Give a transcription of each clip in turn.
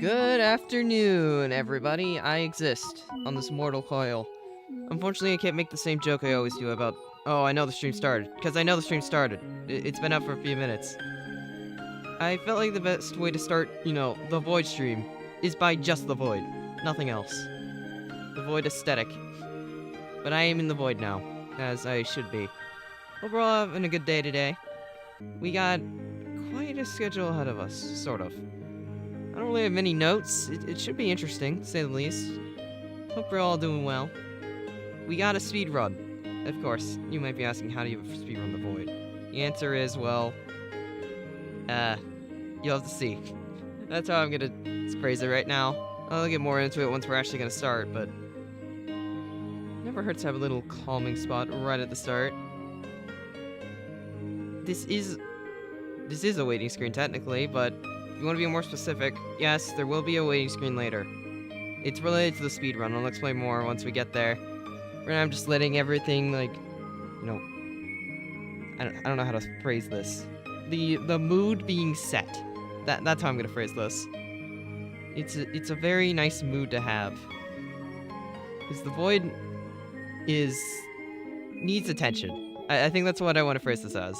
Good afternoon, everybody. I exist on this mortal coil. Unfortunately, I can't make the same joke I always do about, oh, I know the stream started, because I know the stream started. It's been up for a few minutes. I felt like the best way to start, the Void stream is by just the Void, nothing else. The Void aesthetic. But I am in the Void now, as I should be. Hope we're all having a good day today. We got quite a schedule ahead of us, sort of. I don't really have many notes. It should be interesting, to say the least. Hope we're all doing well. We got a speedrun. Of course, you might be asking, how do you speedrun the Void? The answer is, well, you'll have to see. That's how I'm gonna phrase it right now. I'll get more into it once we're actually gonna start, but never hurts to have a little calming spot right at the start. This is a waiting screen technically, but if you want to be more specific, yes, there will be a waiting screen later. It's related to the speedrun. I'll explain more once we get there. Right now I'm just letting everything, I don't know how to phrase this. The mood being set. That's how I'm gonna phrase this. It's a very nice mood to have. Because the Void needs attention. I think that's what I want to phrase this as.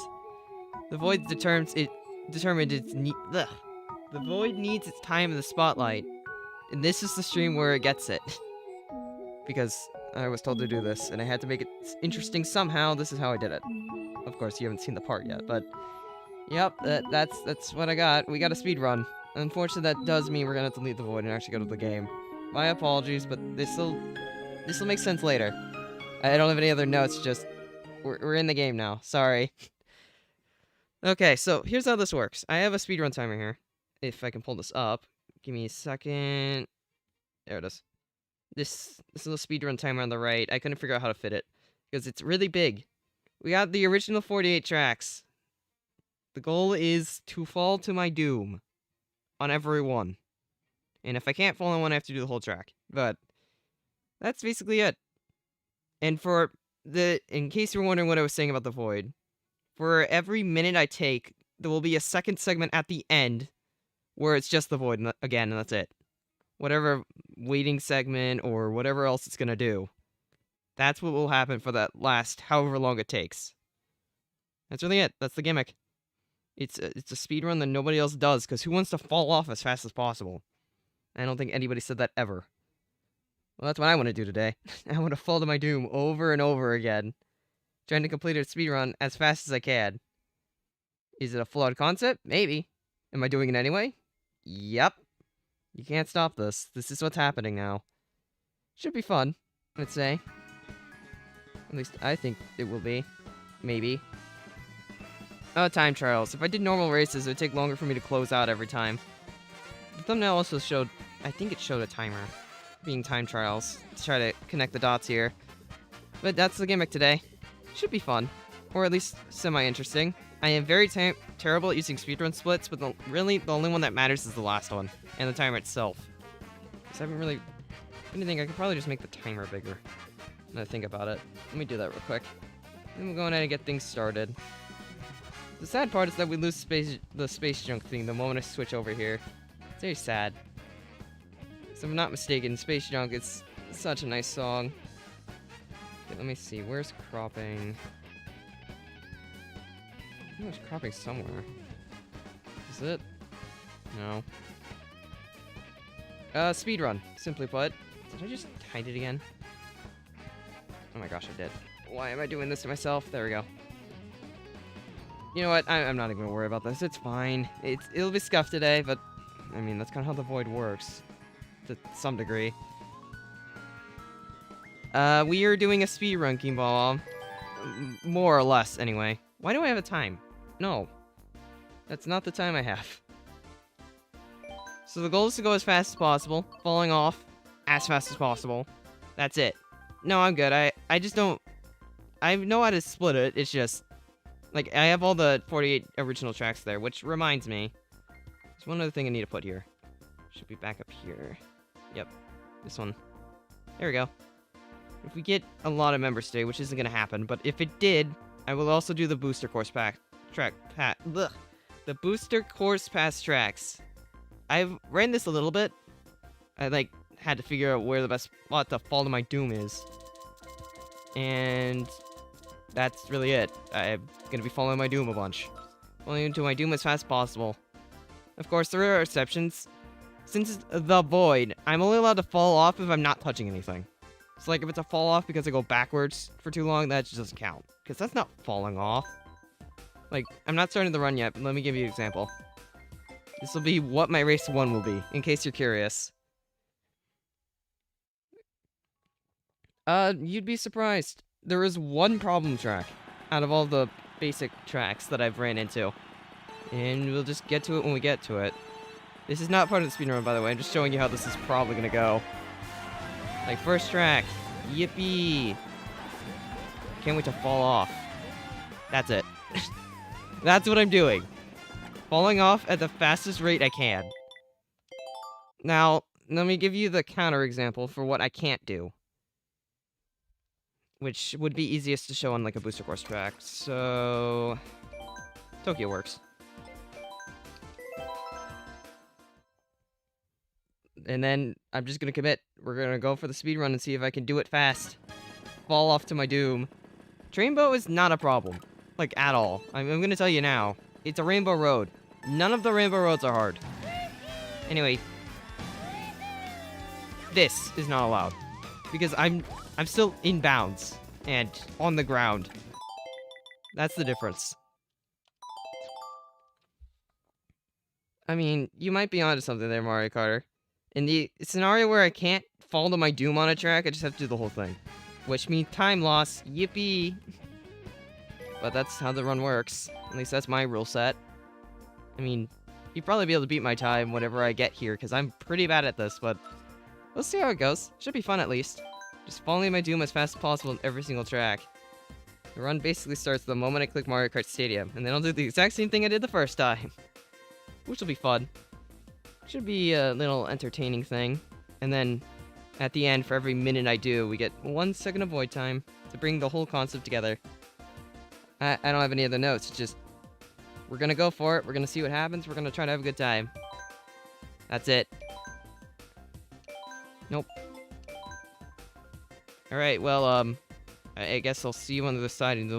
The Void determined its The Void needs its time in the spotlight, and this is the stream where it gets it. Because I was told to do this, and I had to make it interesting somehow. This is how I did it. Of course, you haven't seen the part yet, but Yep, that's what I got. We got a speed run. Unfortunately, that does mean we're gonna have to leave the void and actually go to the game. My apologies, but this'll make sense later. I don't have any other notes, just we're in the game now. Sorry. Okay, so here's how this works. I have a speedrun timer here. If I can pull this up. Give me a second. There it is. This little speedrun timer on the right, I couldn't figure out how to fit it. Because it's really big. We got the original 48 tracks. The goal is to fall to my doom. On every one. And if I can't fall on one, I have to do the whole track. But that's basically it. And in case you're wondering what I was saying about the void, for every minute I take, there will be a second segment at the end where it's just the void again, and that's it. Whatever waiting segment or whatever else it's gonna do. That's what will happen for that last however long it takes. That's really it. That's the gimmick. It's a speedrun that nobody else does, because who wants to fall off as fast as possible? I don't think anybody said that ever. Well, that's what I want to do today. I want to fall to my doom over and over again. Trying to complete a speedrun as fast as I can. Is it a flawed concept? Maybe. Am I doing it anyway? Yep. You can't stop this. This is what's happening now. Should be fun, I'd say. At least I think it will be. Maybe. Oh, time trials. If I did normal races, it would take longer for me to close out every time. The thumbnail also showed, I think it showed a timer. Being time trials. Let's try to connect the dots here. But that's the gimmick today. Should be fun. Or at least semi-interesting. I am very terrible at using speedrun splits, but really the only one that matters is the last one. And the timer itself. Because I haven't really... If anything, I could probably just make the timer bigger. Now I think about it. Let me do that real quick. Then we'll go ahead and get things started. The sad part is that we lose the space junk thing the moment I switch over here. It's very sad. If I'm not mistaken, Space Junk is such a nice song. Okay, let me see. Where's cropping? I think there's cropping somewhere. Is it? No. Speedrun, simply put. Did I just hide it again? Oh my gosh, I did. Why am I doing this to myself? There we go. You know what? I'm not even gonna worry about this. It's fine. It'll be scuffed today, but I mean that's kind of how the void works, to some degree. We are doing a speedrun, Kimball. More or less, anyway. Why do I have a time? No, that's not the time I have. So the goal is to go as fast as possible, falling off as fast as possible. That's it. No, I'm good. I just don't. I know how to split it. It's just. Like, I have all the 48 original tracks there, which reminds me. There's one other thing I need to put here. Should be back up here. Yep, this one. There we go. If we get a lot of members today, which isn't going to happen, but if it did, I will also do the booster course the booster course pass tracks. I've ran this a little bit. I, like, had to figure out where the best spot to fall to my doom is. And... that's really it. I'm gonna be following my doom a bunch. Falling into my doom as fast as possible. Of course, there are exceptions. Since it's the void, I'm only allowed to fall off if I'm not touching anything. So like, if it's a fall off because I go backwards for too long, that just doesn't count. Because that's not falling off. Like, I'm not starting the run yet, but let me give you an example. This will be what my race 1 will be, in case you're curious. You'd be surprised. There is one problem track out of all the basic tracks that I've ran into. And we'll just get to it when we get to it. This is not part of the speedrun, by the way. I'm just showing you how this is probably gonna go. Like, first track. Yippee! Can't wait to fall off. That's it. That's what I'm doing. Falling off at the fastest rate I can. Now, let me give you the counter example for what I can't do. Which would be easiest to show on, like, a booster course track. So... Tokyo works. And then, I'm just gonna commit. We're gonna go for the speedrun and see if I can do it fast. Fall off to my doom. Trainbow is not a problem. Like, at all. I'm gonna tell you now. It's a rainbow road. None of the rainbow roads are hard. Anyway. This is not allowed. Because I'm still in bounds. And on the ground. That's the difference. I mean, you might be onto something there, Mario Karter. In the scenario where I can't fall to my doom on a track, I just have to do the whole thing. Which means time loss. Yippee! But that's how the run works. At least that's my rule set. I mean, you'd probably be able to beat my time whenever I get here, because I'm pretty bad at this, but let's see how it goes. Should be fun at least. Just falling my doom as fast as possible on every single track. The run basically starts the moment I click Mario Kart Stadium, and then I'll do the exact same thing I did the first time. Which will be fun. Should be a little entertaining thing. And then, at the end, for every minute I do, we get 1 second of void time to bring the whole concept together. I don't have any other notes, it's just... We're gonna go for it, we're gonna see what happens, we're gonna try to have a good time. That's it. Nope. Alright, well, I guess I'll see you on the other side, and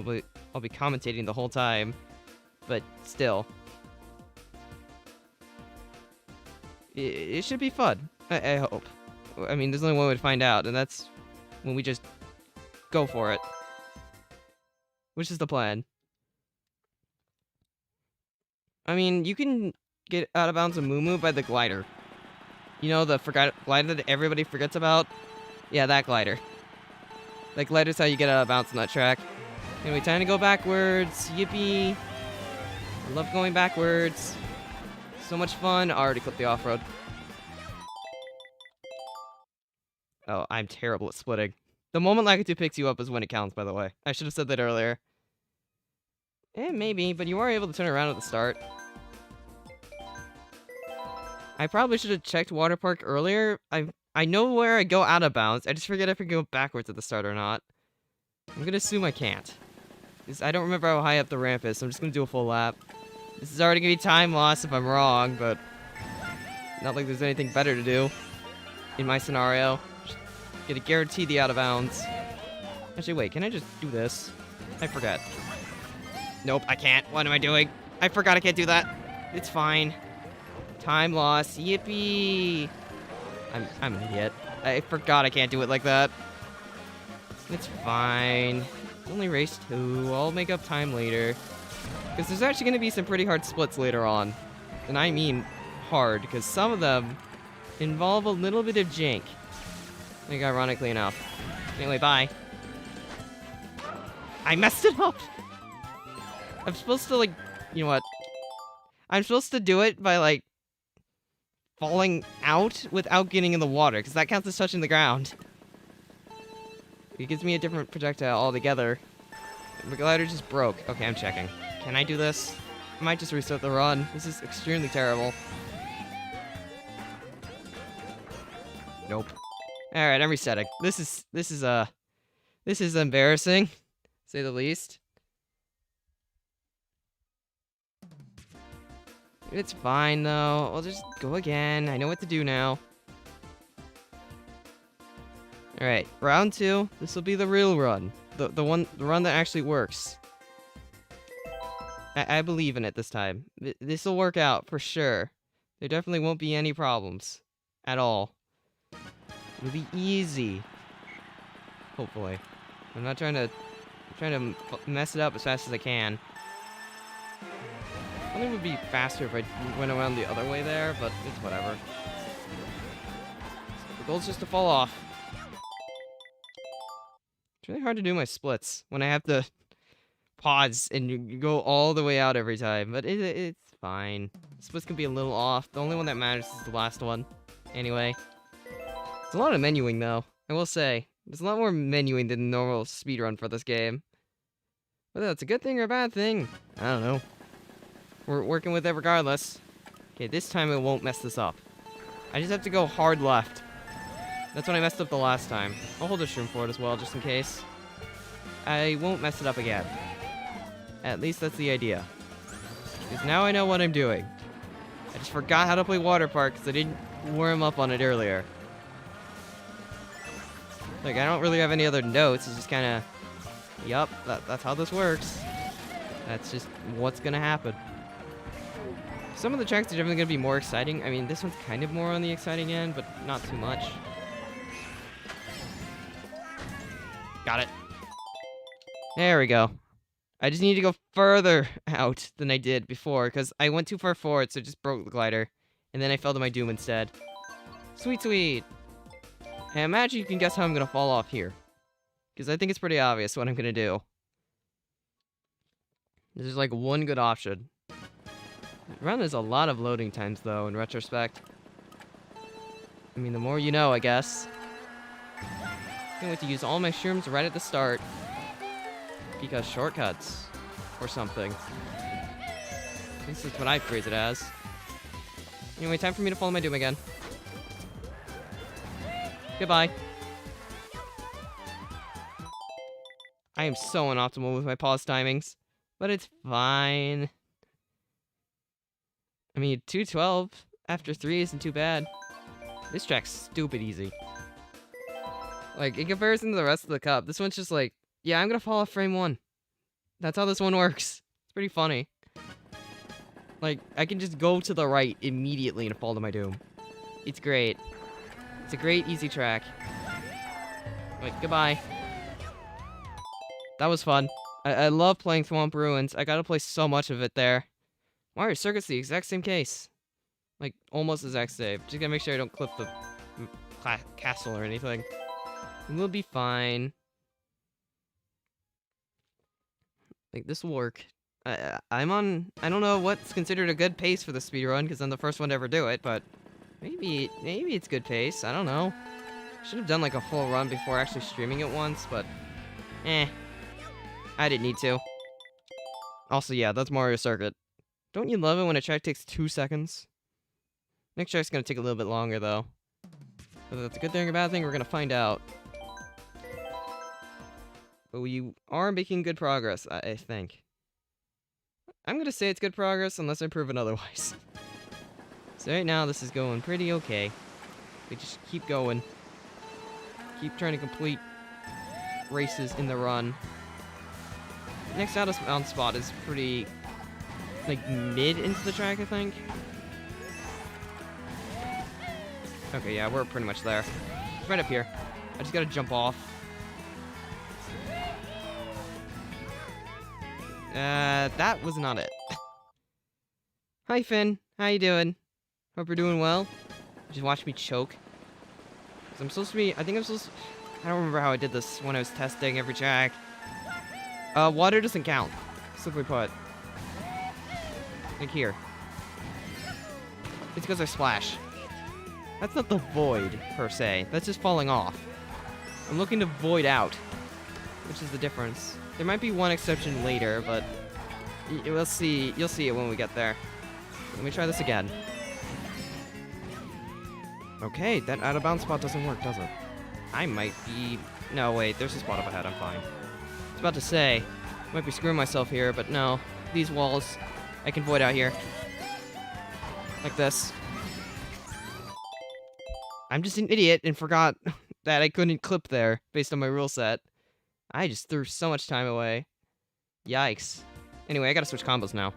I'll be commentating the whole time. But, still. It should be fun. I hope. I mean, there's only one way to find out, and that's when we just go for it. Which is the plan. I mean, you can get out of bounds of Moo Moo by the glider. You know, the glider that everybody forgets about? Yeah, that glider. That glider's how you get out of bounds on that track. Anyway, time to go backwards. Yippee. I love going backwards. So much fun. I already clipped the off-road. Oh, I'm terrible at splitting. The moment Lakitu picks you up is when it counts, by the way. I should have said that earlier. Maybe, but you are able to turn around at the start. I probably should have checked Water Park earlier. I know where I go out of bounds. I just forget if I can go backwards at the start or not. I'm gonna assume I can't. I don't remember how high up the ramp is, so I'm just gonna do a full lap. This is already gonna be time loss if I'm wrong, but... Not like there's anything better to do. In my scenario. Just gonna guarantee the out of bounds. Actually, wait, can I just do this? I forget. Nope, I can't. What am I doing? I forgot I can't do that. It's fine. Time loss. Yippee! I'm an idiot. I forgot I can't do it like that. It's fine. It's only race 2. I'll make up time later. Because there's actually going to be some pretty hard splits later on. And I mean hard, because some of them involve a little bit of jank. I think ironically enough. Anyway, bye. I messed it up! I'm supposed to, like, you know what? I'm supposed to do it by, like, falling out without getting in the water, because that counts as touching the ground. It gives me a different projectile altogether. The glider just broke. Okay, I'm checking. Can I do this? I might just restart the run. This is extremely terrible. Nope. Alright, I'm resetting. This is embarrassing, to say the least. It's fine, though. I'll just go again. I know what to do now. Alright, round 2. This will be the real run. The run that actually works. I believe in it this time. This will work out, for sure. There definitely won't be any problems. At all. It'll be easy. Hopefully. I'm not trying to mess it up as fast as I can. I think it would be faster if I went around the other way there, but it's whatever. The goal's just to fall off. It's really hard to do my splits when I have to pause and you go all the way out every time, but it's fine. Splits can be a little off. The only one that matters is the last one. Anyway. It's a lot of menuing, though. I will say. There's a lot more menuing than normal speedrun for this game. Whether that's a good thing or a bad thing, I don't know. We're working with it regardless. Okay, this time it won't mess this up. I just have to go hard left. That's when I messed up the last time. I'll hold a shroom for it as well, just in case. I won't mess it up again. At least that's the idea. Because now I know what I'm doing. I just forgot how to play Water Park because I didn't warm up on it earlier. Like, I don't really have any other notes. It's just kind of... Yup, that's how this works. That's just what's going to happen. Some of the tracks are definitely going to be more exciting. I mean, this one's kind of more on the exciting end, but not too much. Got it. There we go. I just need to go further out than I did before, because I went too far forward, so it just broke the glider. And then I fell to my doom instead. Sweet, sweet. I imagine you can guess how I'm gonna fall off here. Because I think it's pretty obvious what I'm gonna do. There's like one good option. Run is a lot of loading times, though, in retrospect. I mean, the more you know, I guess. Can't wait to use all my shrooms right at the start. Because shortcuts. Or something. At least that's what I phrase it as. Anyway, time for me to follow my doom again. Goodbye. I am so unoptimal with my pause timings. But it's fine. I mean, 212 after 3 isn't too bad. This track's stupid easy. Like, in comparison to the rest of the cup, this one's just like, yeah, I'm gonna fall off frame 1. That's how this one works. It's pretty funny. Like, I can just go to the right immediately and fall to my doom. It's great. It's a great, easy track. Like, goodbye. That was fun. I love playing Thwomp Ruins. I gotta play so much of it there. Mario Circuit's the exact same case. Like, almost the exact same. Just gotta make sure I don't clip the castle or anything. We'll be fine. Like, this will work. I'm on... I don't know what's considered a good pace for the speedrun, because I'm the first one to ever do it, but... Maybe it's good pace. I don't know. Should have done, like, a full run before actually streaming it once, but... I didn't need to. Also, yeah, that's Mario Circuit. Don't you love it when a track takes 2 seconds? Next track's gonna take a little bit longer, though. Whether that's a good thing or a bad thing, we're gonna find out. But we are making good progress, I think. I'm gonna say it's good progress unless I prove it otherwise. So right now, this is going pretty okay. We just keep going. Keep trying to complete races in the run. Next out-of-bounds spot is pretty, like, mid into the track, I think. Okay, yeah, we're pretty much there. Right up here. I just gotta jump off. That was not it. Hi, Finn. How you doing? Hope you're doing well. Just watch me choke. 'Cause I'm supposed to be, I think I'm supposed to, I don't remember how I did this when I was testing every track. Water doesn't count, simply put. Like here. It's because I splash. That's not the void, per se. That's just falling off. I'm looking to void out, which is the difference. There might be one exception later, but we'll see. You'll see it when we get there. Let me try this again. Okay, that out-of-bounds spot doesn't work, does it? I might be... No, wait, there's a spot up ahead, I'm fine. I was about to say, I might be screwing myself here, but no. These walls, I can void out here. Like this. I'm just an idiot and forgot that I couldn't clip there, based on my rule set. I just threw so much time away. Yikes. Anyway, I gotta switch combos now.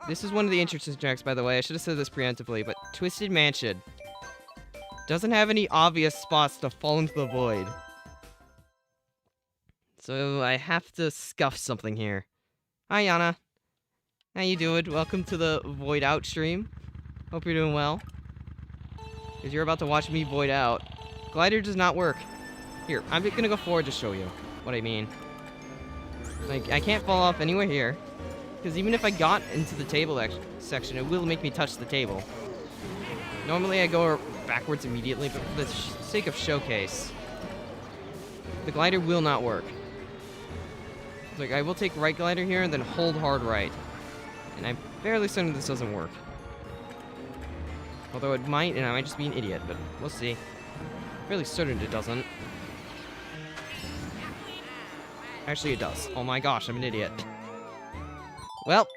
This is one of the interesting tracks, by the way. I should have said this preemptively, but Twisted Mansion doesn't have any obvious spots to fall into the void. So I have to scuff something here. Hi, Yana. How you doing? Welcome to the Void Out stream. Hope you're doing well. Because you're about to watch me void out. Glider does not work. Here, I'm gonna go forward to show you what I mean. Like, I can't fall off anywhere here. Because even if I got into the table section, it will make me touch the table. Normally I go backwards immediately, but for the sake of showcase, the glider will not work. Like, I will take right glider here and then hold hard right. And I'm fairly certain this doesn't work. Although it might, and I might just be an idiot, but we'll see. Fairly certain it doesn't. Actually, it does. Oh my gosh, I'm an idiot. Well,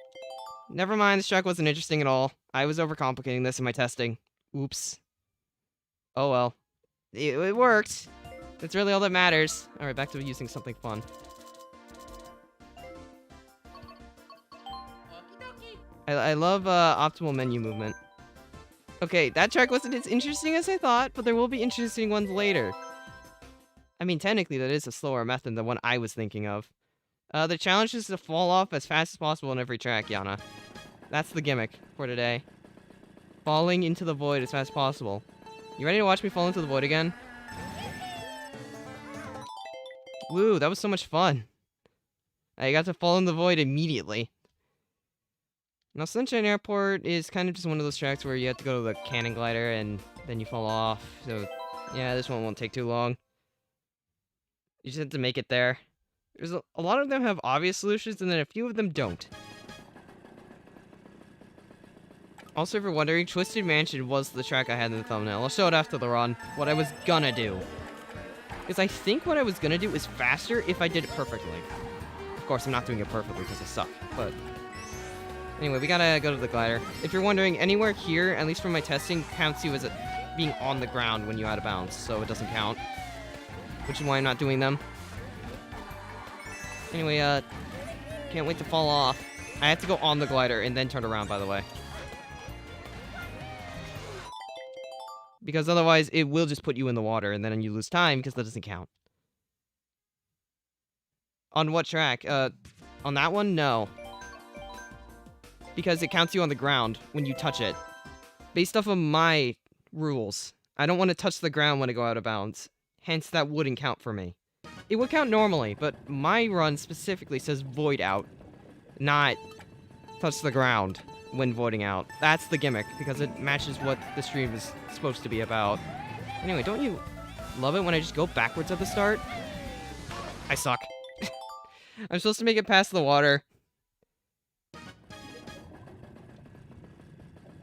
never mind, this track wasn't interesting at all. I was overcomplicating this in my testing. Oops. Oh well. It worked. That's really all that matters. Alright, back to using something fun. I love optimal menu movement. Okay, that track wasn't as interesting as I thought, but there will be interesting ones later. I mean, technically, that is a slower method than the one I was thinking of. The challenge is to fall off as fast as possible on every track, Yana. That's the gimmick for today. Falling into the void as fast as possible. You ready to watch me fall into the void again? Woo, that was so much fun. I got to fall in the void immediately. Now, Sunshine Airport is kind of just one of those tracks where you have to go to the cannon glider and then you fall off. So, yeah, this one won't take too long. You just have to make it there. There's a lot of them have obvious solutions, and then a few of them don't. Also, if you're wondering, Twisted Mansion was the track I had in the thumbnail. I'll show it after the run, what I was gonna do. Because I think what I was gonna do is faster if I did it perfectly. Of course, I'm not doing it perfectly because I suck, but... Anyway, we gotta go to the glider. If you're wondering, anywhere here, at least from my testing, counts you as being on the ground when you're out of bounds, so it doesn't count. Which is why I'm not doing them. Anyway, can't wait to fall off. I have to go on the glider and then turn around, by the way. Because otherwise, it will just put you in the water, and then you lose time, because that doesn't count. On what track? On that one? No. Because it counts you on the ground when you touch it. Based off of my rules, I don't want to touch the ground when I go out of bounds. Hence, that wouldn't count for me. It would count normally, but my run specifically says void out, not touch the ground when voiding out. That's the gimmick, because it matches what the stream is supposed to be about. Anyway, don't you love it when I just go backwards at the start? I suck. I'm supposed to make it past the water.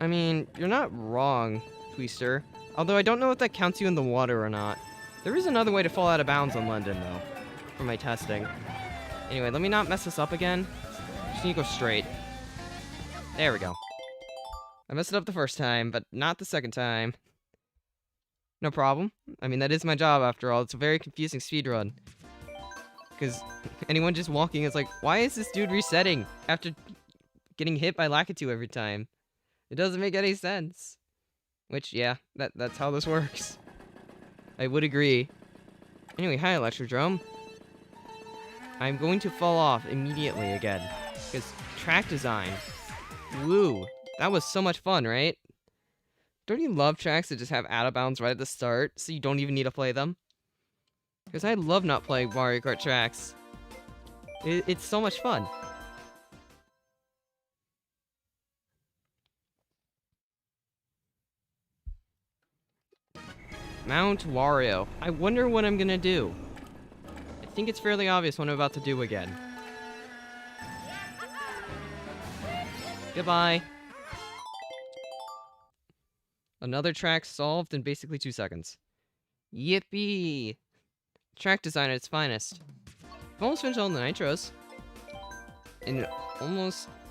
I mean, you're not wrong, Twister. Although I don't know if that counts you in the water or not. There is another way to fall out of bounds on London, though, for my testing. Anyway, let me not mess this up again. Just need to go straight. There we go. I messed it up the first time, but not the second time. No problem. I mean, that is my job, after all. It's a very confusing speedrun. Because anyone just walking is like, why is this dude resetting after getting hit by Lakitu every time? It doesn't make any sense. Which, yeah, that's how this works. I would agree. Anyway, hi, Electrodrome. I'm going to fall off immediately again. Because track design. Woo. That was so much fun, right? Don't you love tracks that just have out of bounds right at the start, so you don't even need to play them? Because I love not playing Mario Kart tracks. It's so much fun. Mount Wario. I wonder what I'm gonna do. I think it's fairly obvious what I'm about to do again. Goodbye. Another track solved in basically 2 seconds. Yippee! Track design at its finest. I've almost finished all the Nitros. And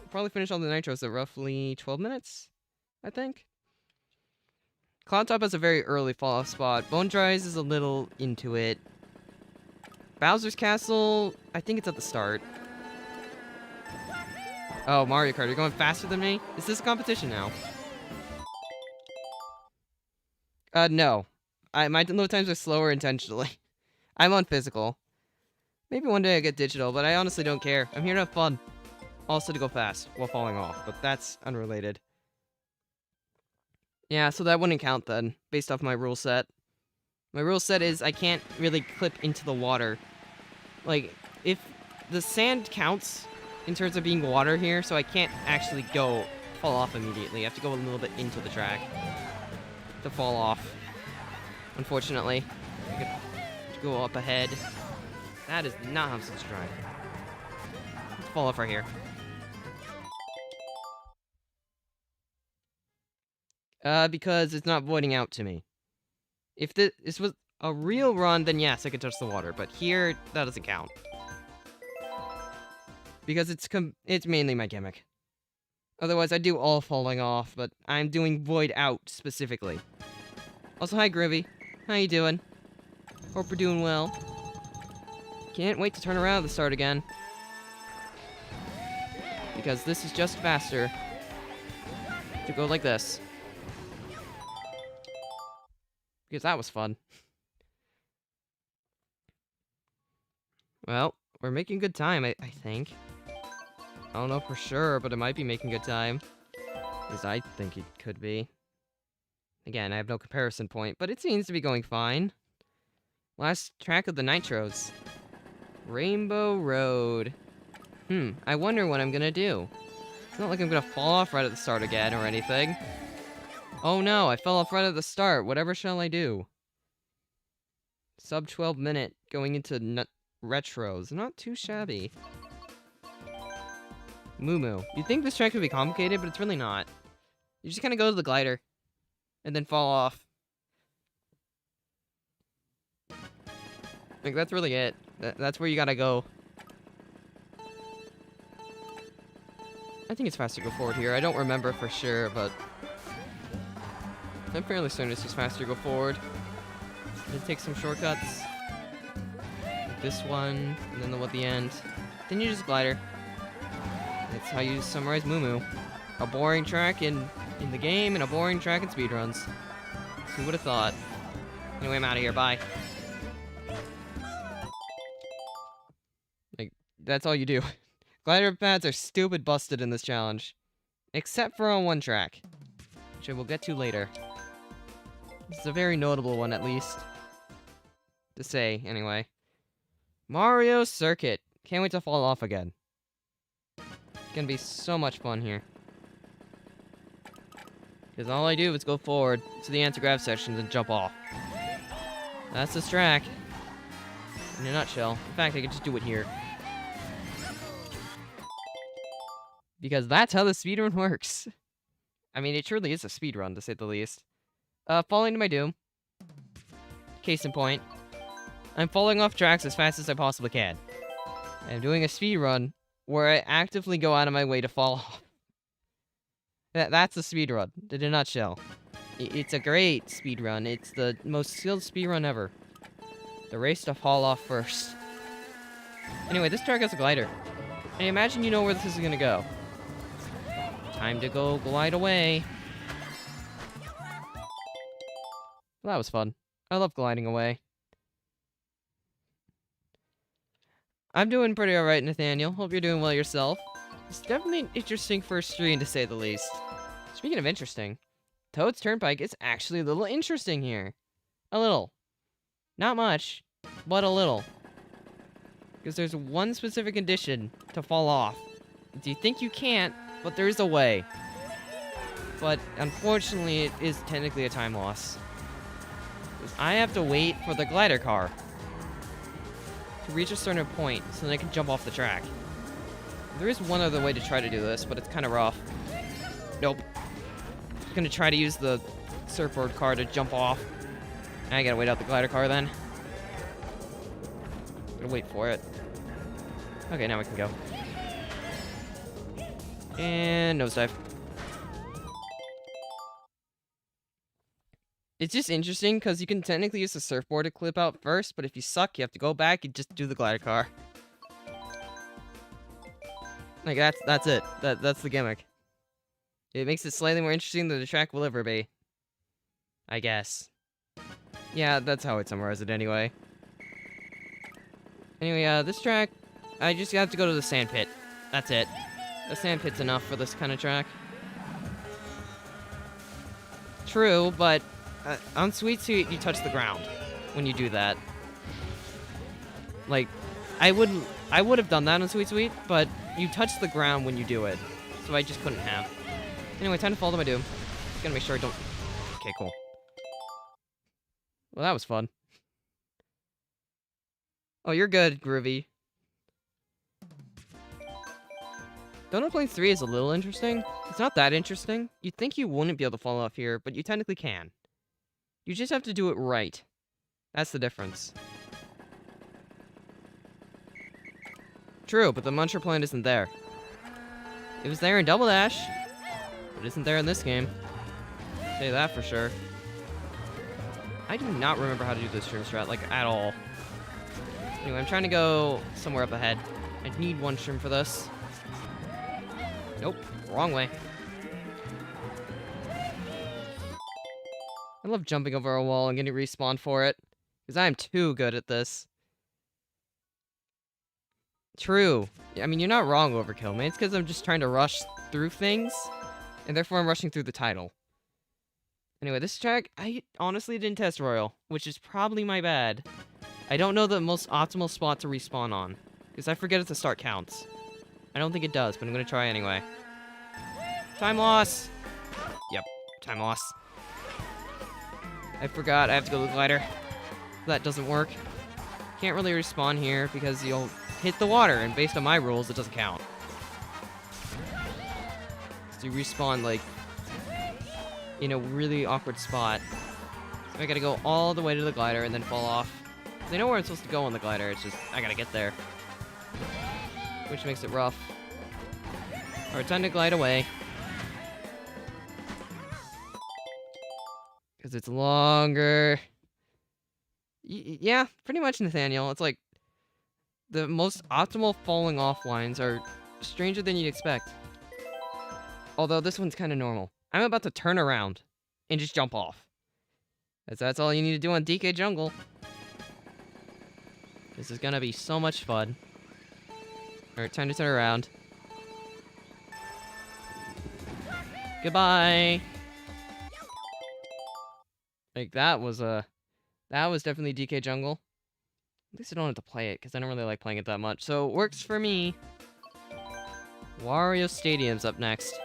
probably finished all the Nitros at roughly 12 minutes, I think. Cloud Top has a very early fall-off spot. Bone Dries is a little into it. Bowser's Castle, I think it's at the start. Oh, Mario Kart, you're going faster than me? Is this a competition now? No. My load times are slower intentionally. I'm on physical. Maybe one day I get digital, but I honestly don't care. I'm here to have fun. Also to go fast while falling off, but that's unrelated. Yeah, so that wouldn't count then, based off my rule set. My rule set is I can't really clip into the water. Like, if the sand counts in terms of being water here, so I can't actually fall off immediately. I have to go a little bit into the track to fall off. Unfortunately, I have to go up ahead. That is not how I'm supposed to drive. Let's fall off right here. Because it's not voiding out to me. If this was a real run, then yes, I could touch the water. But here, that doesn't count. Because it's mainly my gimmick. Otherwise, I do all falling off, but I'm doing void out specifically. Also, hi, Groovy. How you doing? Hope we're doing well. Can't wait to turn around at the start again. Because this is just faster to go like this. because that was fun. Well, we're making good time, I think. I don't know for sure, but it might be making good time. Because I think it could be. Again, I have no comparison point, but it seems to be going fine. Last track of the Nitros. Rainbow Road. I wonder what I'm gonna do. It's not like I'm gonna fall off right at the start again or anything. Oh no, I fell off right at the start. Whatever shall I do? Sub 12 minute going into retros. Not too shabby. Moo. You'd think this track would be complicated, but it's really not. You just kind of go to the glider. And then fall off. Like, that's really it. That's where you gotta go. I think it's faster to go forward here. I don't remember for sure, but I'm fairly certain it's just faster to go forward. Then take some shortcuts. Like this one, and then at the end. Then you just glider. That's how you summarize Moo. A boring track in the game, and a boring track in speedruns. Who would have thought? Anyway, I'm out of here. Bye. Like, that's all you do. Glider pads are stupid busted in this challenge. Except for on one track. Which I will get to later. This is a very notable one, at least. To say, anyway. Mario Circuit. Can't wait to fall off again. It's gonna be so much fun here. Because all I do is go forward to the anti-grav sections and jump off. That's this track. In a nutshell. In fact, I could just do it here. Because that's how the speedrun works. I mean, it truly is a speedrun, to say the least. Falling to my doom. Case in point. I'm falling off tracks as fast as I possibly can. I'm doing a speedrun where I actively go out of my way to fall off. That's a speedrun, in a nutshell. It's a great speedrun. It's the most skilled speedrun ever. The race to fall off first. Anyway, this track has a glider. I imagine you know where this is gonna go. Time to go glide away. Well, that was fun. I love gliding away. I'm doing pretty alright, Nathaniel. Hope you're doing well yourself. It's definitely an interesting first stream, to say the least. Speaking of interesting, Toad's Turnpike is actually a little interesting here. A little. Not much, but a little. Because there's one specific condition to fall off. Do you think you can't? But there is a way. But unfortunately, it is technically a time loss. Because I have to wait for the glider car to reach a certain point so that I can jump off the track. There is one other way to try to do this, but it's kind of rough. Nope. I'm gonna try to use the surfboard car to jump off. I gotta wait out the glider car then. Gotta wait for it. Okay, now we can go. And nosedive. It's just interesting because you can technically use the surfboard to clip out first, but if you suck, you have to go back and just do the glider car. Like, that's it. That's the gimmick. It makes it slightly more interesting than the track will ever be. I guess. Yeah, that's how I'd summarize it anyway. Anyway, this track, I just have to go to the sand pit. That's it. The sand pit's enough for this kind of track. True, but on Sweet Sweet, you touch the ground when you do that. Like, I would have done that on Sweet Sweet, but you touch the ground when you do it, so I just couldn't have. Anyway, time to fall to my doom. Just gotta make sure I don't... Okay, cool. Well, that was fun. Oh, you're good, Groovy. Donut Plains 3 is a little interesting. It's not that interesting. You'd think you wouldn't be able to fall off here, but you technically can. You just have to do it right. That's the difference. True, but the Muncher plant isn't there. It was there in Double Dash, but it isn't there in this game. I'll tell you that for sure. I do not remember how to do this shroom strat, like, at all. Anyway, I'm trying to go somewhere up ahead. I need one shroom for this. Nope, wrong way. I love jumping over a wall and getting respawned for it. Because I'm too good at this. True. I mean, you're not wrong, Overkill, man. It's because I'm just trying to rush through things. And therefore, I'm rushing through the title. Anyway, this track, I honestly didn't test Royal, which is probably my bad. I don't know the most optimal spot to respawn on. Because I forget if the start counts. I don't think it does, but I'm going to try anyway. Time loss! Yep, time loss. I forgot I have to go to the glider. That doesn't work. Can't really respawn here because you'll hit the water, and based on my rules, it doesn't count. So you respawn, like, in a really awkward spot. So I gotta go all the way to the glider and then fall off. I know where I'm supposed to go on the glider, it's just, I gotta get there. Which makes it rough. Alright, time to glide away. Because it's longer. Yeah, pretty much, Nathaniel. It's like, the most optimal falling off lines are stranger than you'd expect. Although this one's kind of normal. I'm about to turn around and just jump off. That's all you need to do on DK Jungle. This is gonna be so much fun. Alright, time to turn around. Goodbye! Like, that was definitely DK Jungle. At least I don't have to play it, because I don't really like playing it that much. So, it works for me. Wario Stadium's up next.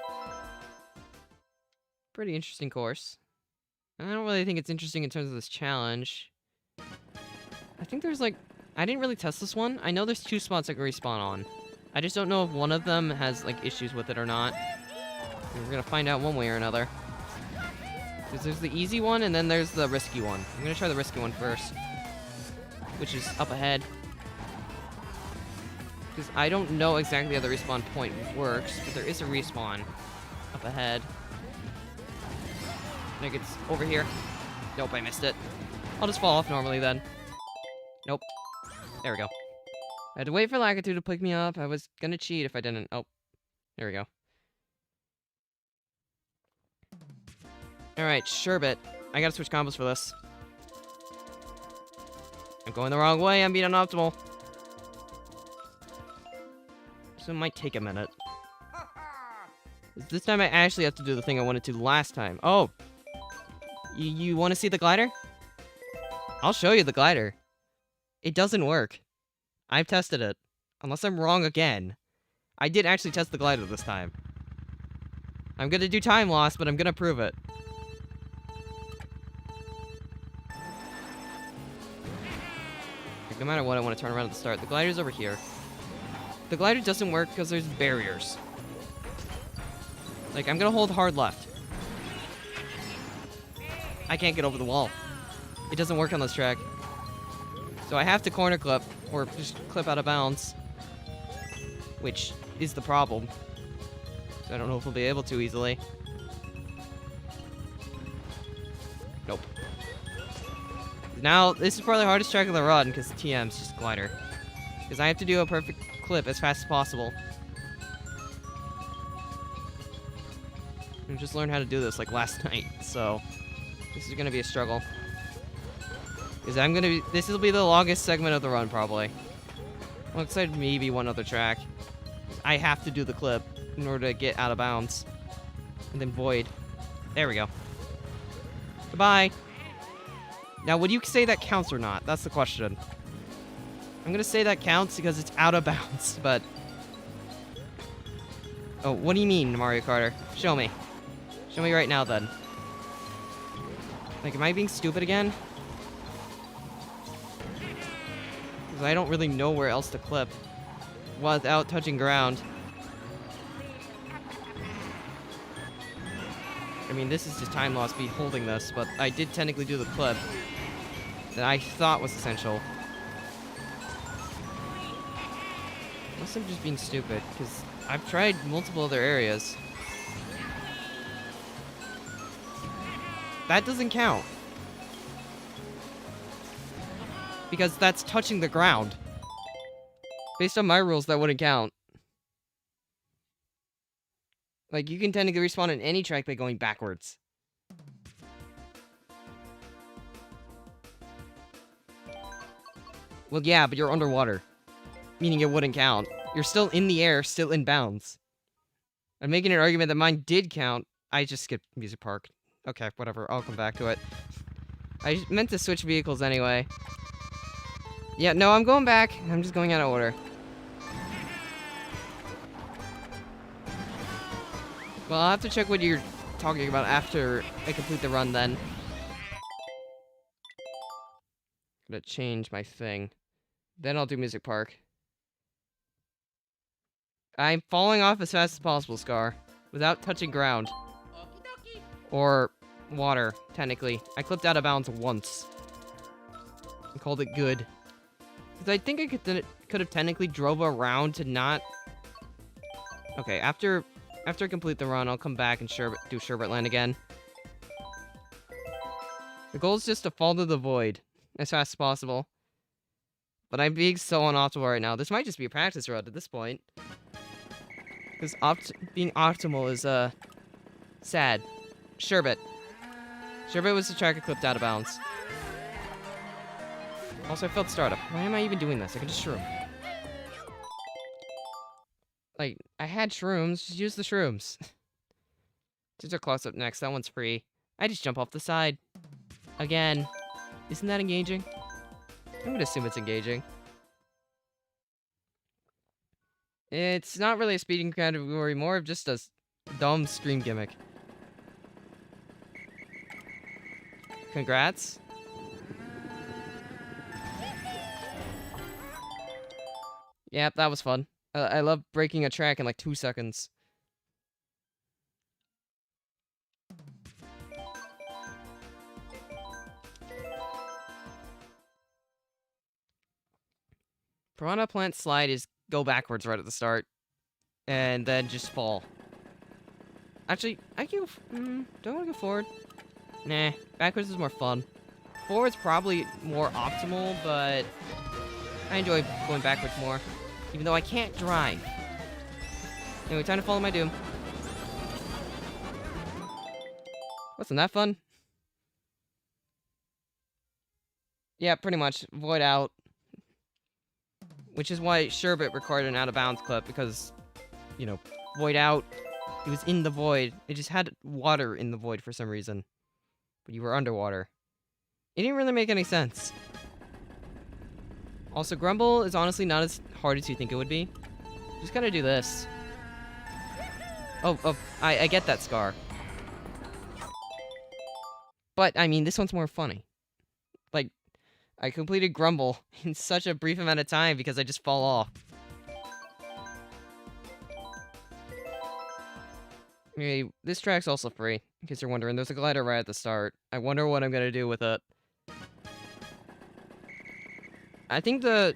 Pretty interesting course. I don't really think it's interesting in terms of this challenge. I think there's like... I didn't really test this one. I know there's 2 spots I can respawn on. I just don't know if one of them has like issues with it or not. And we're gonna find out one way or another. Because there's the easy one and then there's the risky one. I'm gonna try the risky one first. Which is up ahead. Because I don't know exactly how the respawn point works, but there is a respawn up ahead. I think it's over here. Nope, I missed it. I'll just fall off normally then. Nope. There we go. I had to wait for Lakitu to pick me up. I was gonna cheat if I didn't. Oh, there we go. Alright, Sherbet. I gotta switch combos for this. I'm going the wrong way. I'm being unoptimal. So it might take a minute. This time I actually have to do the thing I wanted to last time. Oh! You want to see the glider? I'll show you the glider. It doesn't work. I've tested it. Unless I'm wrong again. I did actually test the glider this time. I'm gonna do time loss, but I'm gonna prove it. Like, no matter what, I want to turn around at the start. The glider's over here. The glider doesn't work because there's barriers. Like, I'm gonna hold hard left. I can't get over the wall. It doesn't work on this track. So I have to corner clip, or just clip out of bounds. Which is the problem. So I don't know if we'll be able to easily. Nope. Now, this is probably the hardest track of the run, because TM's just glider. Because I have to do a perfect clip as fast as possible. I just learned how to do this, like, last night, so... This is gonna be a struggle. Because this will be the longest segment of the run, probably. Alongside maybe one other track. I have to do the clip in order to get out of bounds. And then void. There we go. Goodbye. Now, would you say that counts or not? That's the question. I'm gonna say that counts because it's out of bounds, but... Oh, what do you mean, Mario Karter? Show me. Show me right now, then. Like, am I being stupid again? Because I don't really know where else to clip without touching ground. I mean, this is just time loss me holding this, but I did technically do the clip that I thought was essential. Unless I'm just being stupid, because I've tried multiple other areas. That doesn't count. Because that's touching the ground. Based on my rules, that wouldn't count. Like, you can technically respawn on any track by going backwards. Well, yeah, but you're underwater. Meaning it wouldn't count. You're still in the air, still in bounds. I'm making an argument that mine did count. I just skipped Music Park. Okay, whatever. I'll come back to it. I meant to switch vehicles anyway. Yeah, no, I'm going back. I'm just going out of order. Well, I'll have to check what you're talking about after I complete the run then. Gonna change my thing. Then I'll do Music Park. I'm falling off as fast as possible, Scar. Without touching ground. Or water, technically. I clipped out of bounds once. I called it good. Because I think I could have technically drove around to not... Okay, after I complete the run, I'll come back and do Sherbet Land again. The goal is just to fall to the void as fast as possible. But I'm being so unoptimal right now. This might just be a practice run at this point. Because being optimal is, sad. Sherbet. Sherbet was the track I clipped out of bounds. Also, I failed startup. Why am I even doing this? I could just shroom. Like, I had shrooms. Just use the shrooms. There's a close-up next. That one's free. I just jump off the side. Again. Isn't that engaging? I'm gonna assume it's engaging. It's not really a speeding category, more of just a dumb stream gimmick. Congrats. Yep, that was fun. I love breaking a track in like 2 seconds. Piranha Plant Slide is go backwards right at the start. And then just fall. Actually, I can go... do I want to go forward? Nah, backwards is more fun. Forward's probably more optimal, but... I enjoy going backwards more. Even though I can't drive. Anyway, time to follow my doom. Wasn't that fun? Yeah, pretty much. Void out. Which is why Sherbet required an out-of-bounds clip, because, you know, void out. It was in the void. It just had water in the void for some reason. But you were underwater. It didn't really make any sense. Also, Grumble is honestly not as hard as you think it would be. Just gotta do this. Oh, I get that, Scar. But, I mean, this one's more funny. Like, I completed Grumble in such a brief amount of time because I just fall off. Okay, this track's also free, in case you're wondering. There's a glider right at the start. I wonder what I'm gonna do with it. I think the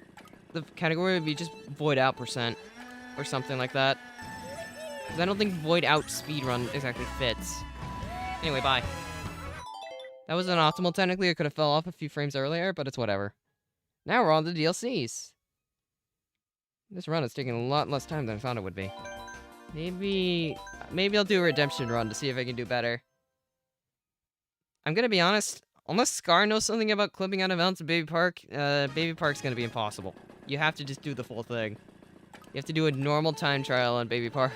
category would be just void out %, or something like that. Because I don't think void out speedrun exactly fits. Anyway, bye. That was optimal technically. I could have fell off a few frames earlier, but it's whatever. Now we're on to DLCs. This run is taking a lot less time than I thought it would be. Maybe I'll do a redemption run to see if I can do better. I'm gonna be honest. Unless Scar knows something about clipping out of bounds in Baby Park, Baby Park's gonna be impossible. You have to just do the full thing. You have to do a normal time trial on Baby Park.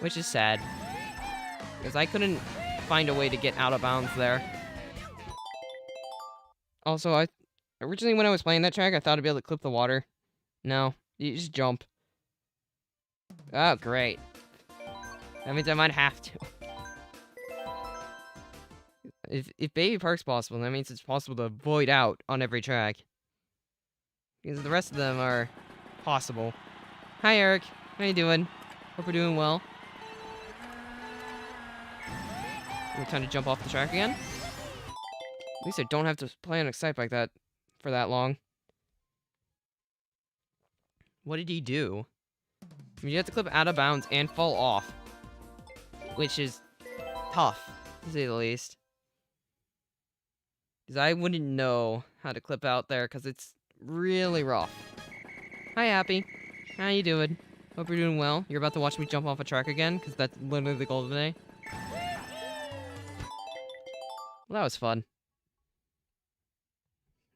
Which is sad. Because I couldn't find a way to get out of bounds there. Also, originally when I was playing that track, I thought I'd be able to clip the water. No, you just jump. Oh, great. That means I might have to. If Baby Park's possible, that means it's possible to void out on every track. Because the rest of them are possible. Hi, Eric. How you doing? Hope we're doing well. We're time to jump off the track again. At least I don't have to play on Excite like that for that long. What did he do? I mean, you have to clip out of bounds and fall off. Which is tough, to say the least. Because I wouldn't know how to clip out there, because it's really rough. Hi, Happy. How you doing? Hope you're doing well. You're about to watch me jump off a track again, because that's literally the goal today. Well, that was fun.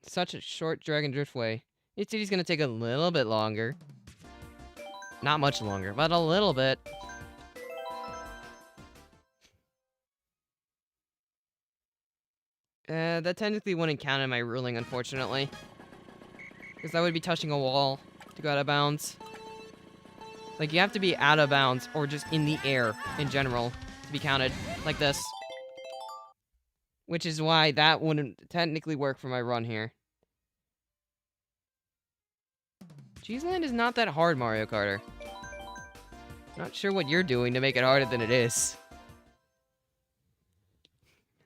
Such a short Dragon Driftway. Each city's gonna take a little bit longer. Not much longer, but a little bit. That technically wouldn't count in my ruling, unfortunately. Because I would be touching a wall to go out of bounds. Like, you have to be out of bounds, or just in the air, in general, to be counted. Like this. Which is why that wouldn't technically work for my run here. Cheeseland is not that hard, Mario Karter. Not sure what you're doing to make it harder than it is.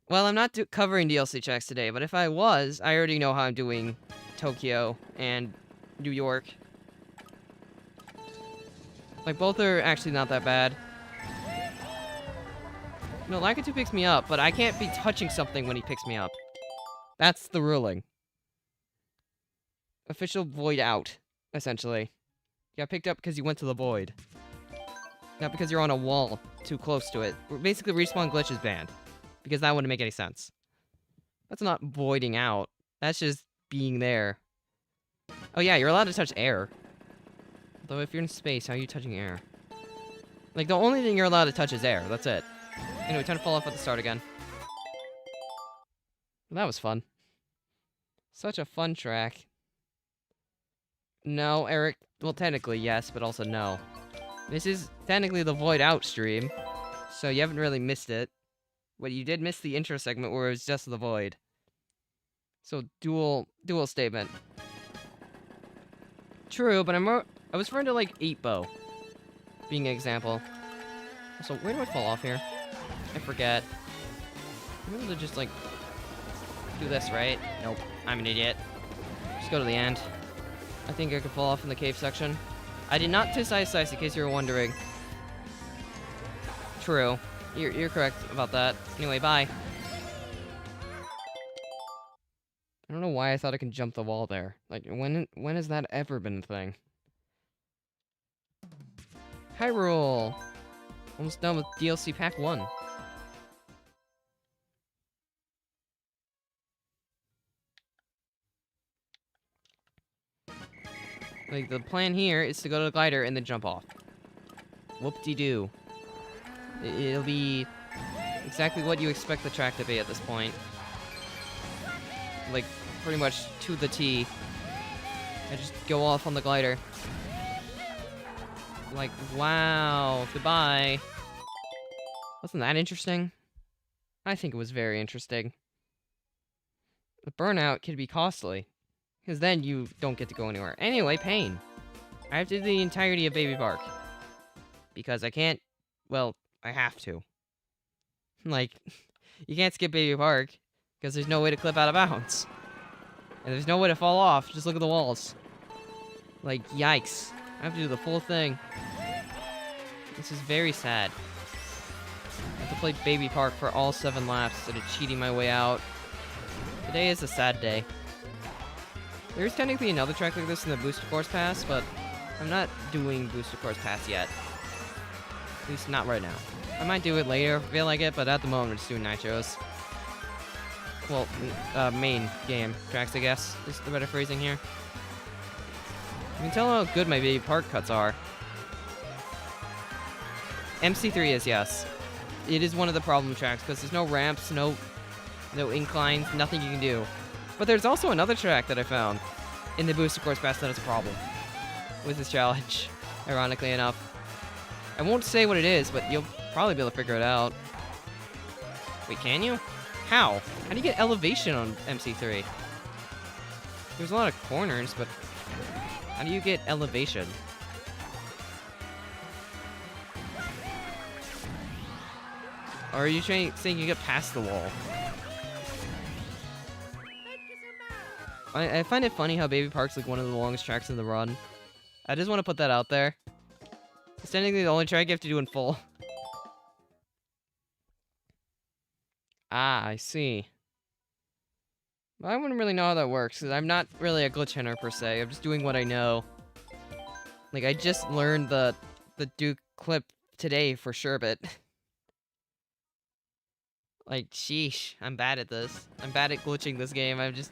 Well, I'm not covering DLC tracks today, but if I was, I already know how I'm doing Tokyo and New York. Like, both are actually not that bad. No, Lakitu picks me up, but I can't be touching something when he picks me up. That's the ruling. Official void out, essentially. You got picked up because you went to the void. Not because you're on a wall too close to it. Basically, respawn glitch is banned. Because that wouldn't make any sense. That's not voiding out. That's just being there. Oh yeah, you're allowed to touch air. Though if you're in space, how are you touching air? Like, the only thing you're allowed to touch is air. That's it. Anyway, time to fall off at the start again. Well, that was fun. Such a fun track. No, Eric. Well, technically, yes, but also no. This is technically the Void Out stream, so you haven't really missed it. But you did miss the intro segment where it was just the Void. So, dual statement. True, but I was referring to, like, 8-bow. Being an example. So, where do I fall off here? I forget. I'm able to just, like, do this, right? Nope. I'm an idiot. Just go to the end. I think I could fall off in the cave section. I did not slice, in case you were wondering. True. You're correct about that. Anyway, bye. I don't know why I thought I could jump the wall there. Like, when has that ever been a thing? Hyrule! Almost done with DLC Pack 1. Like, the plan here is to go to the glider and then jump off. Whoop-de-doo. It'll be exactly what you expect the track to be at this point. Like, pretty much to the T. I just go off on the glider. Like, wow, goodbye. Wasn't that interesting? I think it was very interesting. The burnout can be costly. Because then you don't get to go anywhere. Anyway, Pain. I have to do the entirety of Baby Park. Because I can't... Well, I have to. Like, you can't skip Baby Park. Because there's no way to clip out of bounds. And there's no way to fall off. Just look at the walls. Like, yikes. I have to do the full thing. This is very sad. I have to play Baby Park for all 7 laps instead of cheating my way out. Today is a sad day. There's technically another track like this in the Booster Course Pass, but I'm not doing Booster Course Pass yet. At least not right now. I might do it later if I feel like it, but at the moment I'm just doing Nitros. Well, main game tracks, I guess, is the better phrasing here. You can tell how good my Baby Park cuts are. MC3 is, yes. It is one of the problem tracks, because there's no ramps, no inclines, nothing you can do. But there's also another track that I found in the Booster Course Pass that is a problem with this challenge, ironically enough. I won't say what it is, but you'll probably be able to figure it out. Wait, can you? How? How do you get elevation on MC3? There's a lot of corners, but how do you get elevation? Or are you saying you get past the wall? I find it funny how Baby Park's like one of the longest tracks in the run. I just want to put that out there. It's technically the only track you have to do in full. Ah, I see. I wouldn't really know how that works, because I'm not really a glitch hunter per se. I'm just doing what I know. Like, I just learned the Duke clip today for Sherbet. Like, sheesh, I'm bad at this. I'm bad at glitching this game. I'm just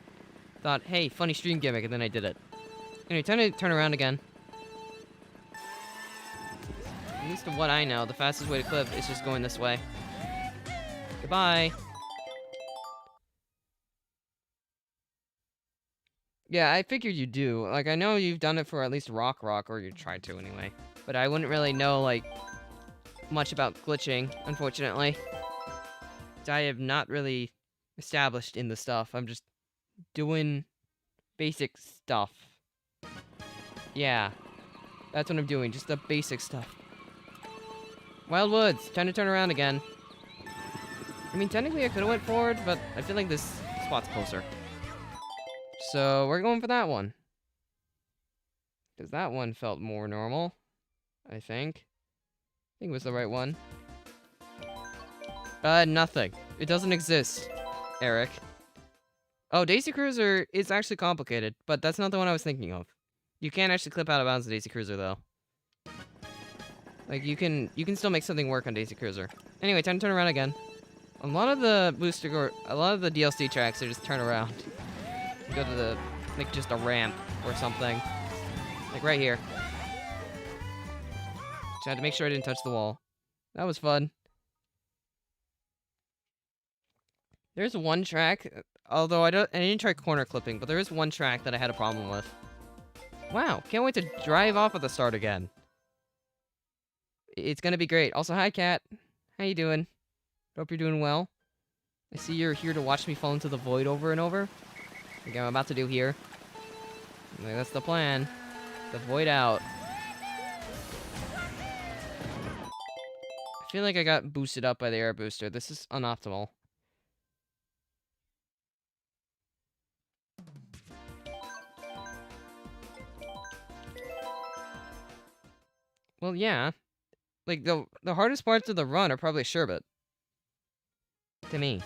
thought, hey, funny stream gimmick, and then I did it. Anyway, time to turn around again. At least to what I know, the fastest way to clip is just going this way. Goodbye. Yeah, I figured you do. Like, I know you've done it for at least Rock, or you tried to anyway. But I wouldn't really know, like, much about glitching, unfortunately. I have not really established in the stuff. I'm just doing basic stuff. Yeah, that's what I'm doing, just the basic stuff. Wild Woods, time to turn around again. I mean, technically I could have went forward, but I feel like this spot's closer. So we're going for that one. Because that one felt more normal, I think. I think it was the right one. Nothing. It doesn't exist, Eric. Oh, Daisy Cruiser is actually complicated, but that's not the one I was thinking of. You can't actually clip out of bounds of Daisy Cruiser, though. Like, you can still make something work on Daisy Cruiser. Anyway, time to turn around again. A lot of the DLC tracks are just turn around. You go to the, like, just a ramp or something. Like right here. Just had to make sure I didn't touch the wall. That was fun. There's one track, although I didn't try corner clipping, but there is one track that I had a problem with. Wow, can't wait to drive off at the start again. It's gonna be great. Also, hi, Kat. How you doing? Hope you're doing well. I see you're here to watch me fall into the void over and over. Like I'm about to do here. Like, that's the plan. The void out. I feel like I got boosted up by the air booster. This is unoptimal. Well, yeah. Like, the hardest parts of the run are probably Sherbet. To me.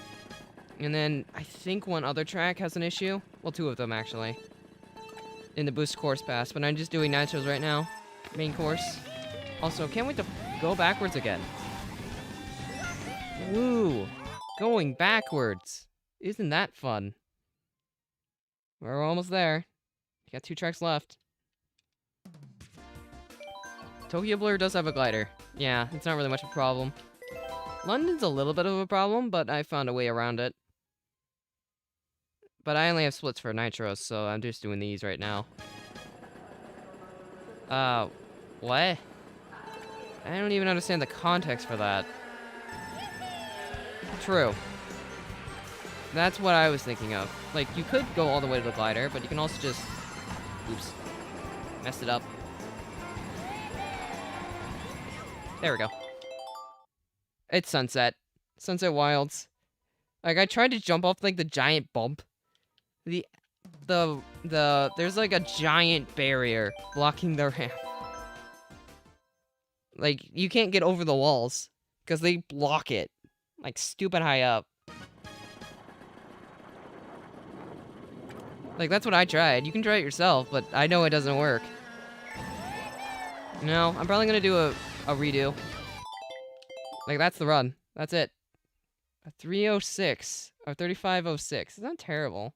And then, I think one other track has an issue. Well, two of them, actually. In the boost course pass, but I'm just doing Nitros right now. Main course. Also, can't wait to go backwards again. Woo! Going backwards. Isn't that fun? We're almost there. Got 2 tracks left. Tokyo Blur does have a glider. Yeah, it's not really much of a problem. London's a little bit of a problem, but I found a way around it. But I only have splits for Nitros, so I'm just doing these right now. What? I don't even understand the context for that. True. That's what I was thinking of. Like, you could go all the way to the glider, but you can also just... Oops. Messed it up. There we go. It's Sunset. Sunset Wilds. Like, I tried to jump off, like, the giant bump. There's, like, a giant barrier blocking the ramp. Like, you can't get over the walls, because they block it. Like, stupid high up. Like, that's what I tried. You can try it yourself, but I know it doesn't work. No, I'm probably gonna do a redo. Like, that's the run. That's it. A 306. Or 3506. It's not terrible.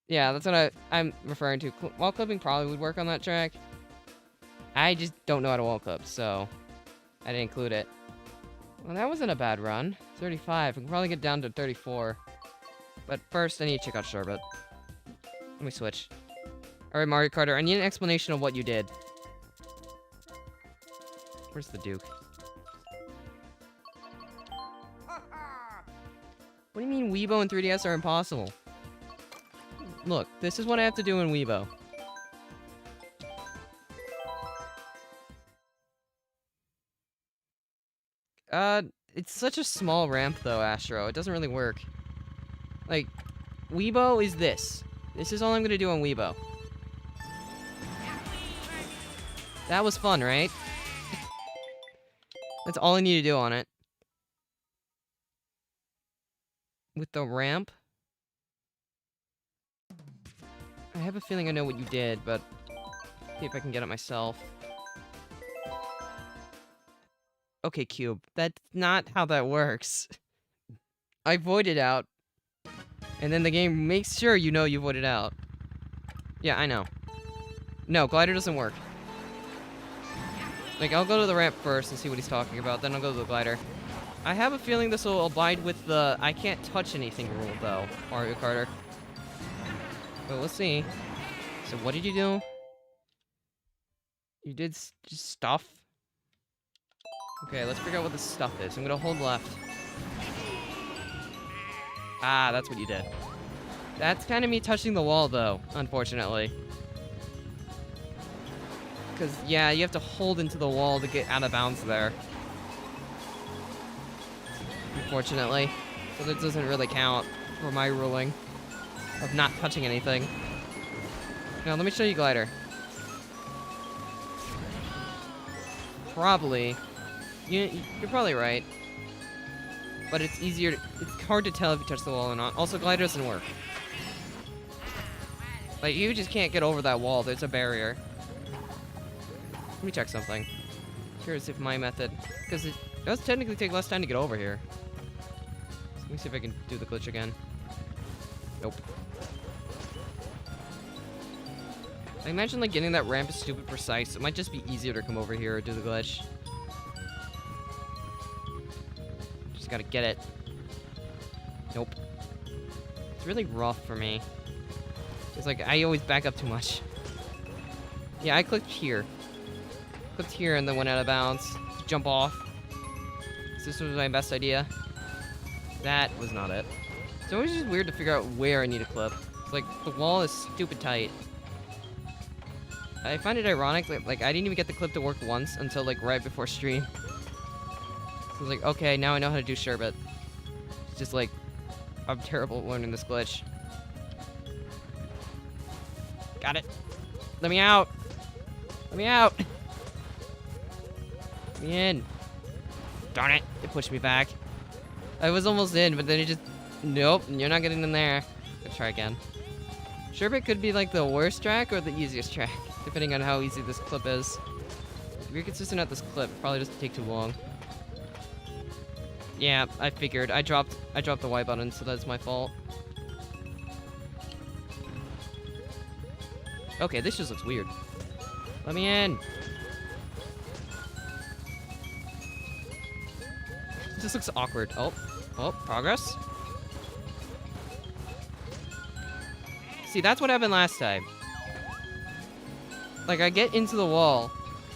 Yeah, that's what I'm referring to. Wall clipping probably would work on that track. I just don't know how to wall clip, so I didn't include it. Well, that wasn't a bad run. 35. We can probably get down to 34. But first, I need to check out Sherbet. Let me switch. Alright, Mario Carter, I need an explanation of what you did. Where's the Duke? What do you mean Weibo and 3DS are impossible? Look, this is what I have to do in Weibo. It's such a small ramp though, Astro. It doesn't really work. Like, Weibo is this. This is all I'm gonna do on Weibo. That was fun, right? That's all I need to do on it. With the ramp? I have a feeling I know what you did, but see if I can get it myself. Okay, Cube. That's not how that works. I voided out. And then the game makes sure you know you voted out. Yeah, I know. No, glider doesn't work. Like, I'll go to the ramp first and see what he's talking about, then I'll go to the glider. I have a feeling this will abide with the I can't touch anything rule, though, Mario Karter. But let's see. So what did you do? You did just stuff? Okay, let's figure out what the stuff is. I'm gonna hold left. Ah, that's what you did. That's kind of me touching the wall, though, unfortunately. Because, yeah, you have to hold into the wall to get out of bounds there. Unfortunately. So that doesn't really count for my ruling of not touching anything. Now, let me show you glider. Probably. You're probably right. But it's easier it's hard to tell if you touch the wall or not. Also, glider doesn't work. Like, you just can't get over that wall. There's a barrier. Let me check something. Curious if my method... Because it does technically take less time to get over here. So let me see if I can do the glitch again. Nope. I imagine, like, getting that ramp is stupid precise. It might just be easier to come over here or do the glitch. Just gotta get it. Nope. It's really rough for me. It's like, I always back up too much. Yeah, I clicked here. Clicked here and then went out of bounds. To jump off. So this was my best idea. That was not it. It's always just weird to figure out where I need a clip. It's like, the wall is stupid tight. I find it ironic that, like, I didn't even get the clip to work once until, like, right before stream. So I was like, okay, now I know how to do sherbet. It's just, like, I'm terrible at learning this glitch. Got it. Let me out. Let me out. Let me in. Darn it. It pushed me back. I was almost in, but then it just... Nope, you're not getting in there. Let's try again. Sherbet could be, like, the worst track or the easiest track, depending on how easy this clip is. If you're consistent at this clip, it probably doesn't take too long. Yeah, I figured. I dropped the Y button, so that's my fault. Okay, this just looks weird. Let me in. This looks awkward. Oh, progress. See, that's what happened last time. Like, I get into the wall,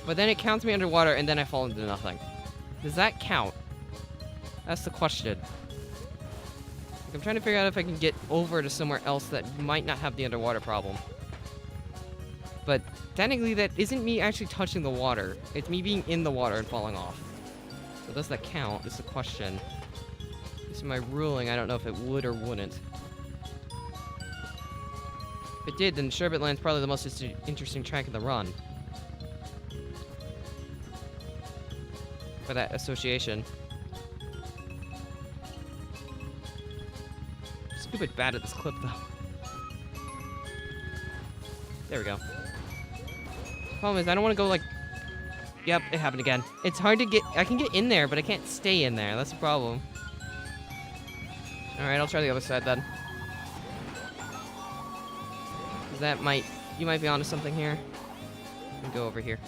but then it counts me underwater, and then I fall into nothing. Does that count? That's the question. Like, I'm trying to figure out if I can get over to somewhere else that might not have the underwater problem. But technically, that isn't me actually touching the water. It's me being in the water and falling off. So does that count? Is the question. This is my ruling. I don't know if it would or wouldn't. If it did, then Sherbet Land's probably the most interesting track in the run. For that association. Stupid bad at this clip, though. There we go. Problem is, I don't want to go, like... Yep, it happened again. It's hard to get... I can get in there, but I can't stay in there. That's the problem. Alright, I'll try the other side, then. That might... You might be onto something here. I'll go over here.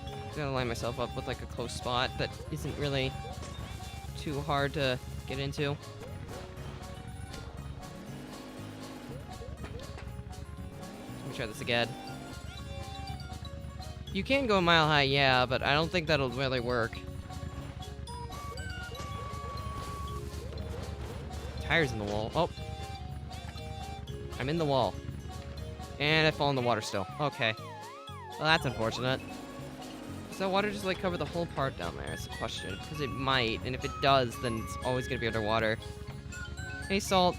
I'm gonna line myself up with, like, a close spot that isn't really too hard to get into. Let me try this again. You can go mile high, yeah, but I don't think that'll really work. Tires in the wall. Oh. I'm in the wall. And I fall in the water still. Okay. Well, that's unfortunate. Does that water just, like, cover the whole part down there? That's the question. Because it might, and if it does, then it's always gonna be underwater. Hey, Salt.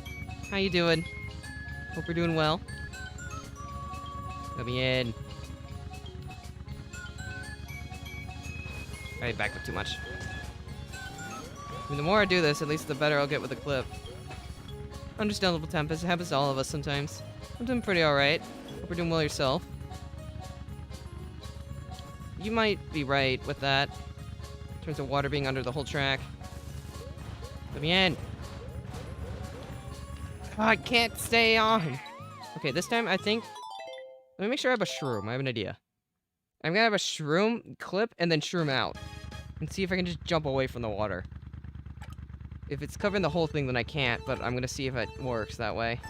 How you doing? Hope you're doing well. Let me in. I backed up too much. I mean, the more I do this, at least the better I'll get with the clip. Understandable, Tempest. It happens to all of us sometimes. I'm doing pretty alright. Hope you're doing well yourself. You might be right with that. In terms of water being under the whole track. Let me in. Oh, I can't stay on. Okay, this time I think... Let me make sure I have a shroom. I have an idea. I'm gonna have a shroom clip and then shroom out. And see if I can just jump away from the water. If it's covering the whole thing, then I can't, but I'm gonna see if it works that way.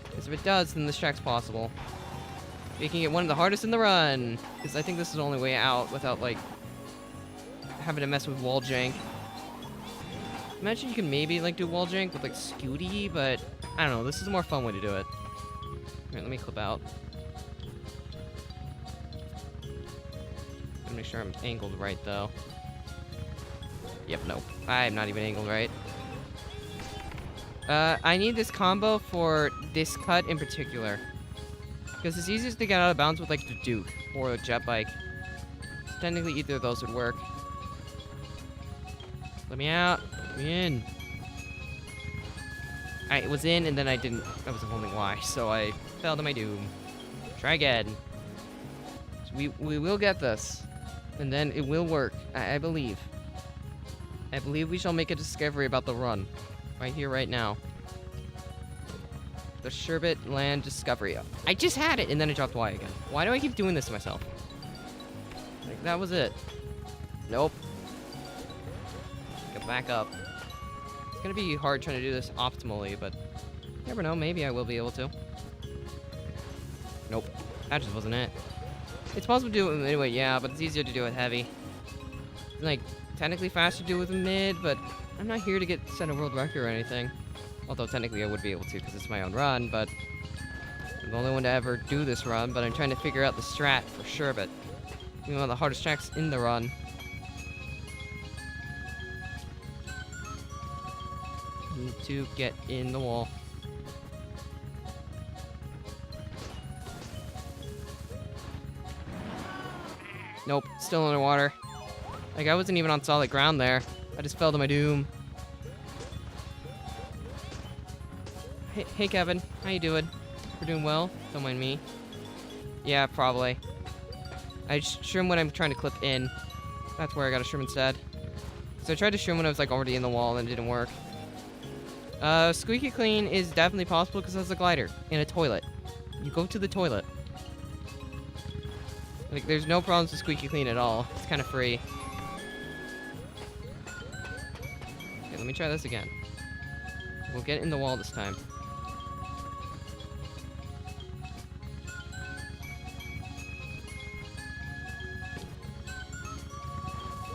Because if it does, then this track's possible. Making it one of the hardest in the run. Because I think this is the only way out without, like, having to mess with wall jank. Imagine you can maybe, like, do wall jank with, like, Scooty, but I don't know. This is a more fun way to do it. Alright, let me clip out. Make sure I'm angled right, though. Yep, nope. I'm not even angled right. I need this combo for this cut in particular. Because it's easiest to get out of bounds with, like, the Duke or a jet bike. So technically, either of those would work. Let me out. Let me in. I was in, and then I didn't. I wasn't holding Y, so I fell to my doom. Try again. So we will get this. And then it will work. I believe. I believe we shall make a discovery about the run. Right here, right now. The Sherbet Land Discovery. I just had it, and then I dropped Y again. Why do I keep doing this to myself? Like, that was it. Nope. Go back up. It's gonna be hard trying to do this optimally, but you never know. Maybe I will be able to. Nope. That just wasn't it. It's possible to do it anyway, yeah, but it's easier to do it heavy. It's, like, technically faster to do it with mid, but I'm not here to set a world record or anything. Although technically I would be able to because it's my own run, but I'm the only one to ever do this run, but I'm trying to figure out the strat for Sherbet. One of the hardest tracks in the run. Need to get in the wall. Nope, still underwater. Like, I wasn't even on solid ground there. I just fell to my doom. Hey, Kevin. How you doing? We're doing well? Don't mind me. Yeah, probably. I shroom when I'm trying to clip in. That's where I got a shroom instead. So I tried to shroom when I was, like, already in the wall, and it didn't work. Squeaky clean is definitely possible because there's a glider in a toilet. You go to the toilet. Like, there's no problems with squeaky clean at all. It's kind of free. Okay, let me try this again. We'll get in the wall this time.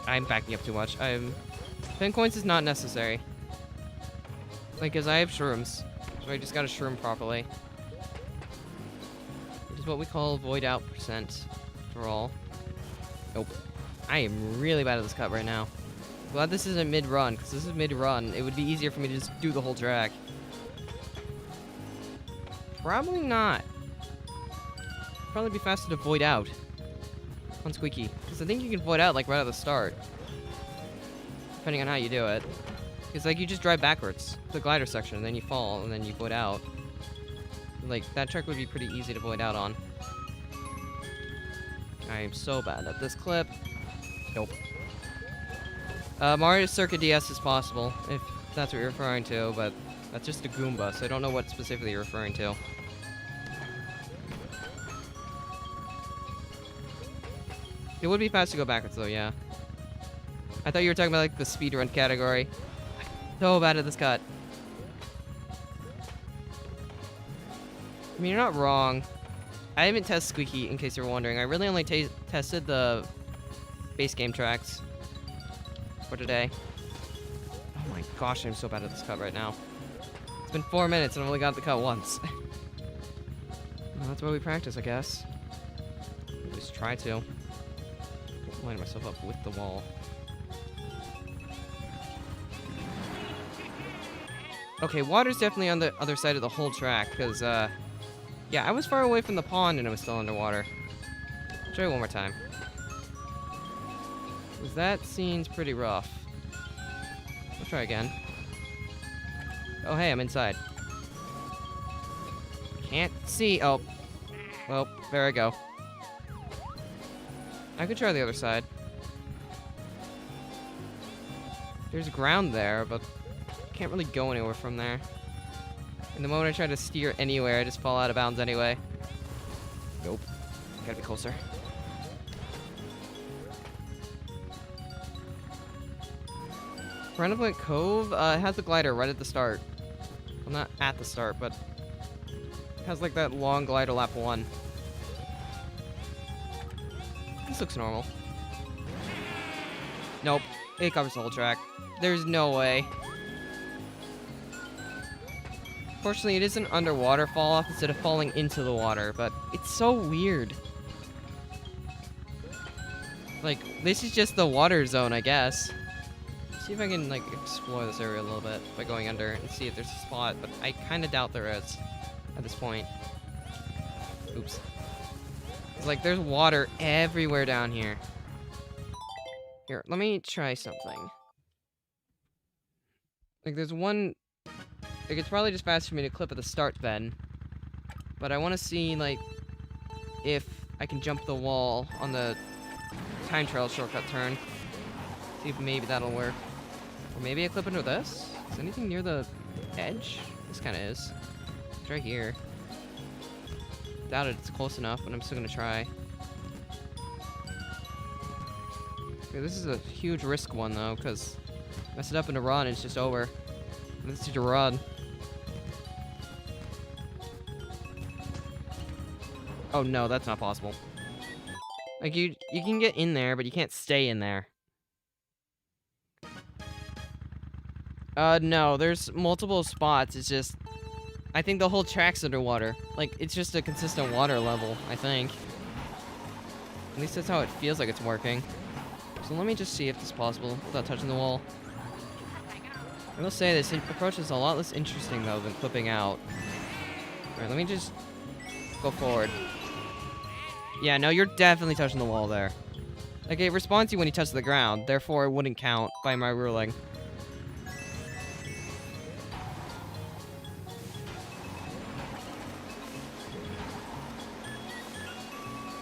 I'm backing up too much. 10 coins is not necessary. Like, because I have shrooms. So I just gotta shroom properly. Which is what we call void out percent. For all. Nope. I am really bad at this cut right now. Glad this isn't mid-run, because this is mid-run. It would be easier for me to just do the whole track. Probably not. Probably be faster to void out on Squeaky. Because I think you can void out, like, right at the start. Depending on how you do it. Because, like, you just drive backwards to the glider section, and then you fall, and then you void out. Like, that track would be pretty easy to void out on. I am so bad at this clip. Nope. Mario Circuit DS is possible, if that's what you're referring to, but that's just a Goomba, so I don't know what specifically you're referring to. It would be fast to go backwards, though, yeah. I thought you were talking about, like, the speedrun category. So bad at this cut. I mean, you're not wrong. I haven't tested Squeaky, in case you're wondering. I really only tested the base game tracks for today. Oh my gosh, I'm so bad at this cut right now. It's been 4 minutes and I've only got the cut once. Well, that's why we practice, I guess. At least try to. Don't line myself up with the wall. Okay, water's definitely on the other side of the whole track, because, yeah, I was far away from the pond and I was still underwater. Try it one more time. Because that scene's pretty rough. I'll try again. Oh, hey, I'm inside. Can't see. Oh. Well, there I go. I could try the other side. There's ground there, but can't really go anywhere from there. And the moment I try to steer anywhere, I just fall out of bounds anyway. Nope. Gotta be closer. Roundabout Cove has a glider right at the start. Well, not at the start, but it has like that long glider lap 1. This looks normal. Nope. It covers the whole track. There's no way. Fortunately, it is an underwater fall off instead of falling into the water, but it's so weird. Like, this is just the water zone, I guess. See if I can, like, explore this area a little bit by going under and see if there's a spot, but I kind of doubt there is at this point. Oops. It's like, there's water everywhere down here. Here, let me try something. Like, there's one... Like, it's probably just faster for me to clip at the start then. But I want to see, like, if I can jump the wall on the time trial shortcut turn. See if maybe that'll work. Or maybe I clip into this? Is anything near the edge? This kind of is. It's right here. Doubt it's close enough, but I'm still gonna try. Okay, this is a huge risk one, though, because mess it up in a run, it's just over. This is a run. Oh no, that's not possible. Like, you can get in there, but you can't stay in there. No, there's multiple spots, it's just... I think the whole track's underwater. Like, it's just a consistent water level, I think. At least that's how it feels like it's working. So let me just see if it's possible without touching the wall. I will say this approach is a lot less interesting, though, than clipping out. Alright, let me just go forward. Yeah, no, you're definitely touching the wall there. Like, it responds to you when you touch the ground, therefore it wouldn't count by my ruling.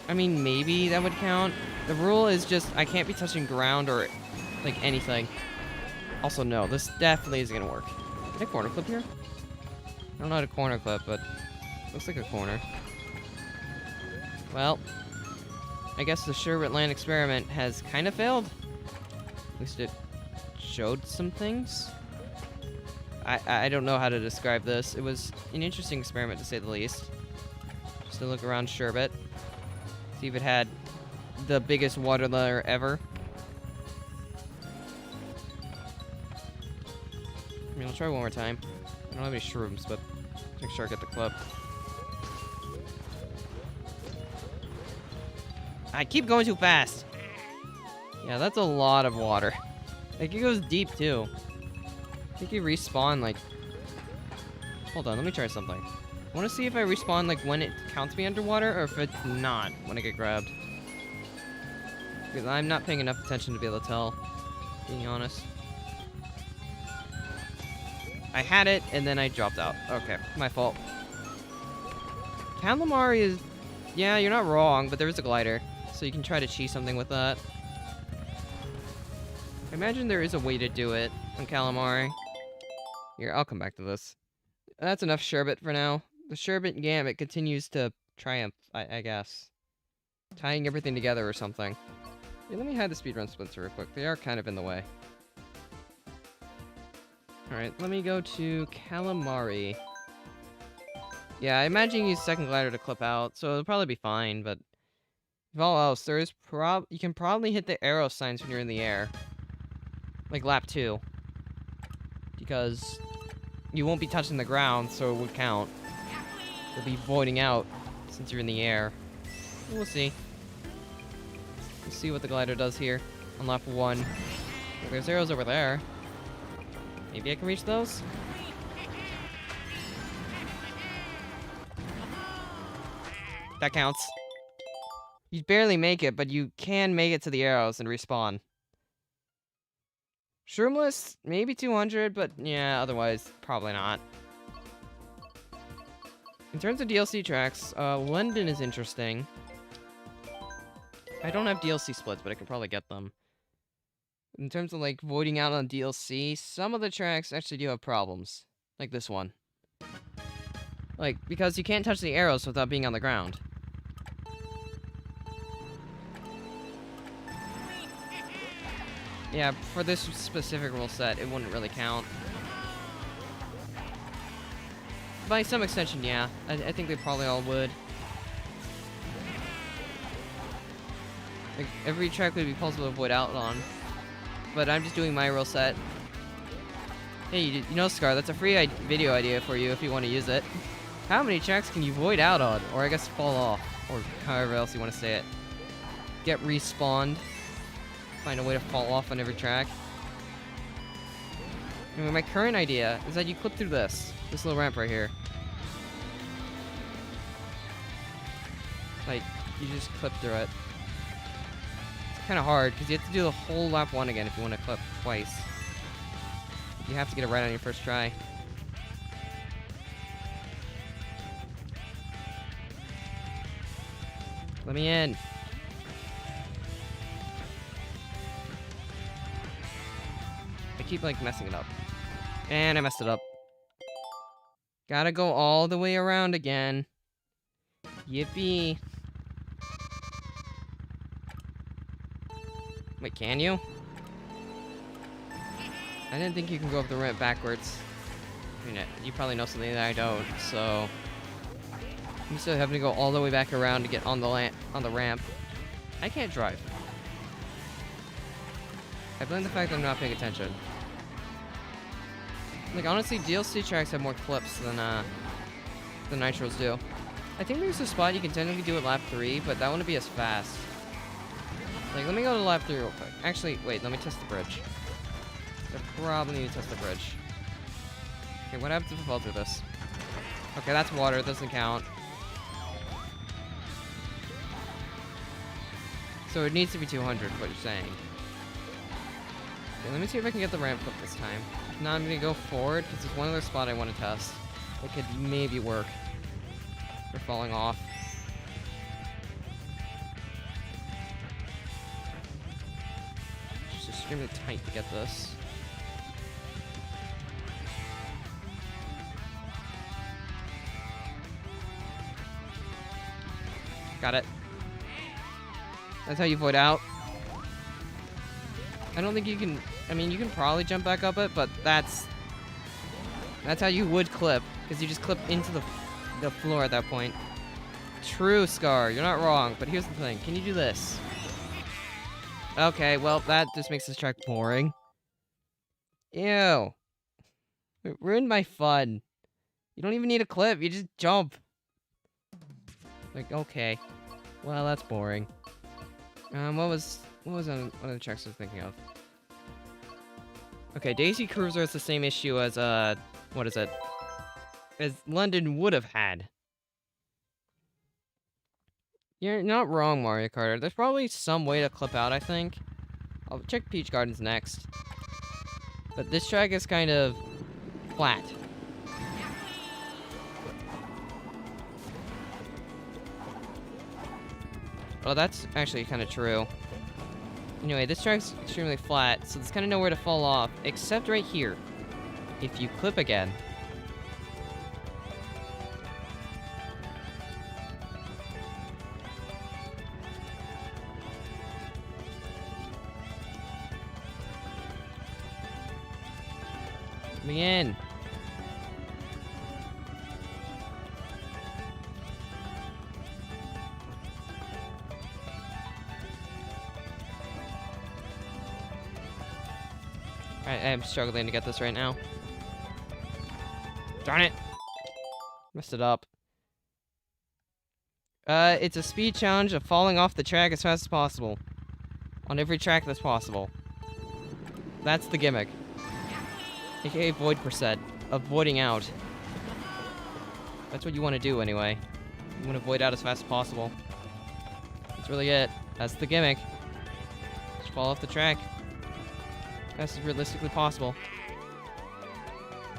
I mean, maybe that would count. The rule is just, I can't be touching ground or, like, anything. Also, no, this definitely isn't gonna work. Can I corner clip here? I don't know how to corner clip, but looks like a corner. Well, I guess the Sherbet Land experiment has kind of failed. At least it showed some things. I don't know how to describe this. It was an interesting experiment, to say the least. Just to look around Sherbet. See if it had the biggest water layer ever. I mean, I'll try one more time. I don't have any shrooms, but make sure I get the clip. I keep going too fast. Yeah, that's a lot of water. Like, it goes deep, too. I think you respawn, like... Hold on, let me try something. I want to see if I respawn, like, when it counts me underwater, or if it's not when I get grabbed. Because I'm not paying enough attention to be able to tell, being honest. I had it, and then I dropped out. Okay, my fault. Calamari is... Yeah, you're not wrong, but there is a glider. So you can try to cheat something with that. I imagine there is a way to do it on Calamari. Here, I'll come back to this. That's enough sherbet for now. The sherbet gambit continues to triumph, I guess. Tying everything together or something. Hey, let me hide the speedrun splits real quick. They are kind of in the way. Alright, let me go to Calamari. Yeah, I imagine you use second glider to clip out, so it'll probably be fine, but... If all else, there is you can probably hit the arrow signs when you're in the air. Like lap 2. Because you won't be touching the ground, so it would count. You'll be voiding out since you're in the air. We'll see. We'll see what the glider does here on lap 1. Look, there's arrows over there. Maybe I can reach those? That counts. You barely make it, but you can make it to the arrows and respawn. Shroomless, maybe 200, but yeah, otherwise, probably not. In terms of DLC tracks, London is interesting. I don't have DLC splits, but I could probably get them. In terms of, like, voiding out on DLC, some of the tracks actually do have problems. Like this one. Like, because you can't touch the arrows without being on the ground. Yeah, for this specific rule set, it wouldn't really count. By some extension, yeah. I think they probably all would. Like, every track would be possible to avoid out on. But I'm just doing my rule set. Hey, you know, Scar, that's a free video idea for you if you want to use it. How many tracks can you void out on? Or I guess fall off. Or however else you want to say it. Get respawned. Find a way to fall off on every track. Anyway, my current idea is that you clip through this little ramp right here. Like, you just clip through it. It's kind of hard, because you have to do the whole lap 1 again if you want to clip twice. You have to get it right on your first try. Let me in. I keep, like, messing it up. And I messed it up. Gotta go all the way around again. Yippee. Wait, can you? I didn't think you can go up the ramp backwards. I mean, you probably know something that I don't, so... I'm still having to go all the way back around to get on the ramp. I can't drive. I blame the fact that I'm not paying attention. Like, honestly, DLC tracks have more clips than Nitros do. I think there's a spot you can technically do at lap 3, but that wouldn't be as fast. Like, let me go to lap 3 real quick. Actually, wait, let me test the bridge. I probably need to test the bridge. Okay, what happens if I fall through this? Okay, that's water, it doesn't count. So it needs to be 200, what you're saying. Okay, let me see if I can get the ramp clip this time. If not, I'm gonna go forward, because there's one other spot I want to test. It could maybe work. For falling off. Just extremely tight to get this. Got it. That's how you void out. I don't think you can... I mean, you can probably jump back up it, but that's how you would clip. Because you just clip into the floor at that point. True, Scar. You're not wrong. But here's the thing. Can you do this? Okay, well, that just makes this track boring. Ew. It ruined my fun. You don't even need a clip. You just jump. Like, okay. Well, that's boring. What was one of the tracks I was thinking of? Okay, Daisy Cruiser is the same issue as, what is it? As London would have had. You're not wrong, Mario Kart. There's probably some way to clip out, I think. I'll check Peach Gardens next. But this track is kind of flat. Well, that's actually kind of true. Anyway, this track's extremely flat, so there's kind of nowhere to fall off, except right here. If you clip again. Me in. I'm struggling to get this right now. Darn it! Messed it up. It's a speed challenge of falling off the track as fast as possible. On every track that's possible. That's the gimmick. AKA void %. Avoiding out. That's what you want to do anyway. You want to void out as fast as possible. That's really it. That's the gimmick. Just fall off the track. As fast as realistically possible.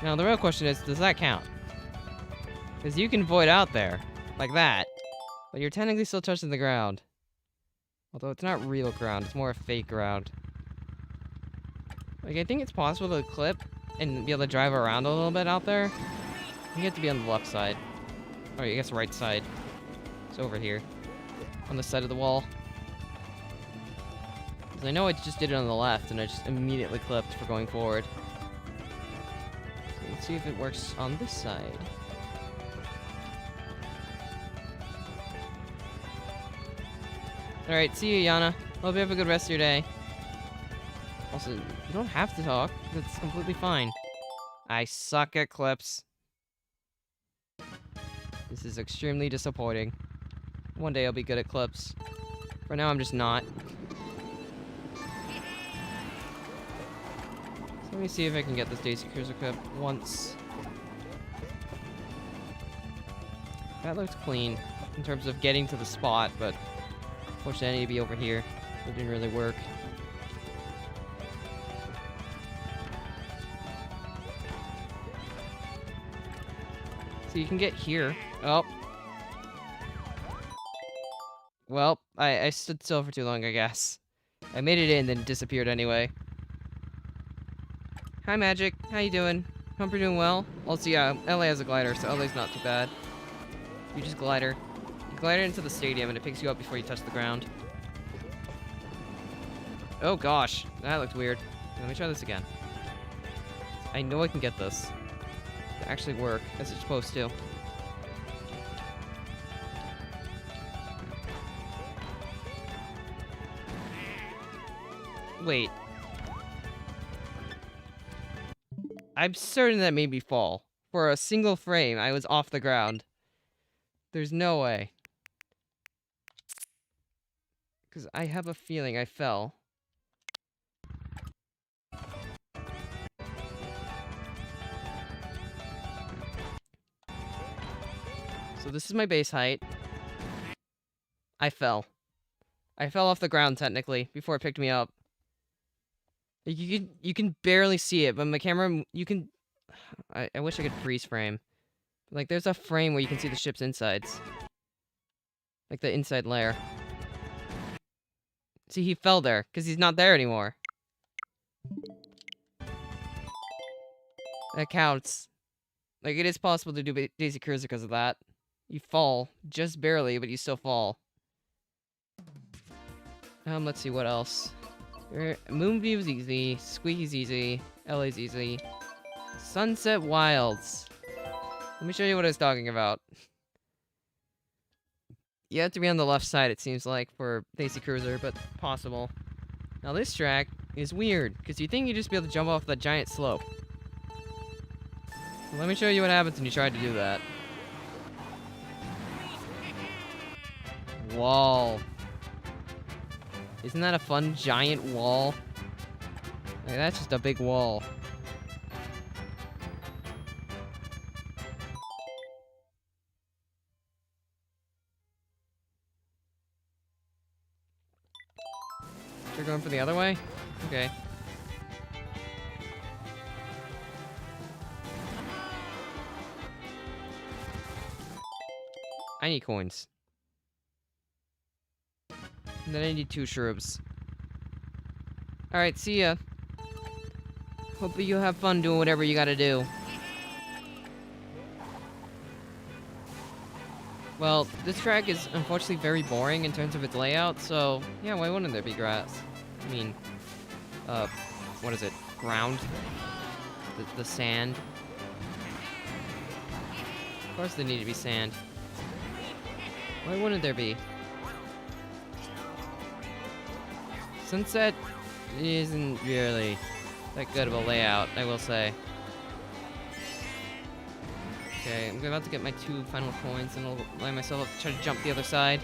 Now the real question is, does that count? Because you can void out there. Like that. But you're technically still touching the ground. Although it's not real ground, it's more a fake ground. Like, I think it's possible to clip and be able to drive around a little bit out there. You have to be on the left side. Or I guess right side. It's over here. On the side of the wall. Because I know I just did it on the left, and I just immediately clipped for going forward. So let's see if it works on this side. Alright, see you, Yana. Hope you have a good rest of your day. Also, you don't have to talk. That's completely fine. I suck at clips. This is extremely disappointing. One day I'll be good at clips. For now, I'm just not. So let me see if I can get this Daisy Cruiser clip once. That looks clean in terms of getting to the spot, but unfortunately I need to be over here. It didn't really work. So you can get here. Oh. Well, I stood still for too long, I guess. I made it in, then it disappeared anyway. Hi, Magic. How you doing? Hope you're doing well. Also, yeah, LA has a glider, so LA's not too bad. You just glider. You glider into the stadium, and it picks you up before you touch the ground. Oh, gosh. That looked weird. Let me try this again. I know I can get this. To actually work, as it's supposed to. Wait. I'm certain that made me fall. For a single frame, I was off the ground. There's no way. Because I have a feeling I fell. So this is my base height. I fell. I fell off the ground, technically, before it picked me up. You can barely see it, but my camera, you can... I wish I could freeze frame. Like, there's a frame where you can see the ship's insides. Like, the inside layer. See, he fell there, because he's not there anymore. That counts. Like, it is possible to do Daisy Cruiser because of that. You fall, just barely, but you still fall. Let's see, what else? Moonview's easy, Squeaky's easy, LA's easy. Sunset Wilds. Let me show you what I was talking about. You have to be on the left side, it seems like, for Daisy Cruiser, but possible. Now this track is weird, because you think you'd just be able to jump off that giant slope. So let me show you what happens when you try to do that. Wall. Isn't that a fun giant wall? Like, that's just a big wall. You're going for the other way? Okay. I need coins. And then I need 2 shrubs. Alright, see ya. Hope you have fun doing whatever you gotta do. Well, this track is unfortunately very boring in terms of its layout, so yeah, why wouldn't there be grass? I mean, what is it? Ground? The sand? Of course there need to be sand. Why wouldn't there be? Sunset isn't really that good of a layout, I will say. Okay, I'm about to get my 2 final coins, and I'll allow myself to try to jump the other side.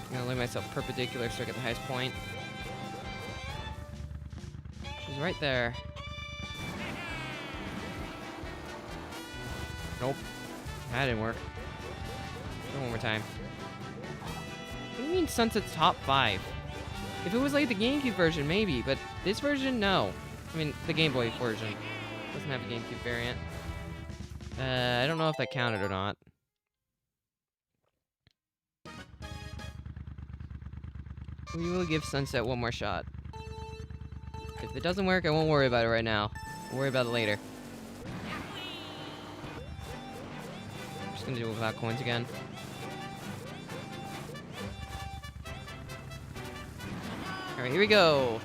I'm gonna lay myself perpendicular so I get the highest point. She's right there. Nope. That didn't work. Do it one more time. What do you mean Sunset's top 5? If it was like the GameCube version, maybe, but this version, no. I mean, the Game Boy version. Doesn't have a GameCube variant. I don't know if that counted or not. We will give Sunset one more shot. If it doesn't work, I won't worry about it right now. We'll worry about it later. gonna do it without coins again. Alright, here we go.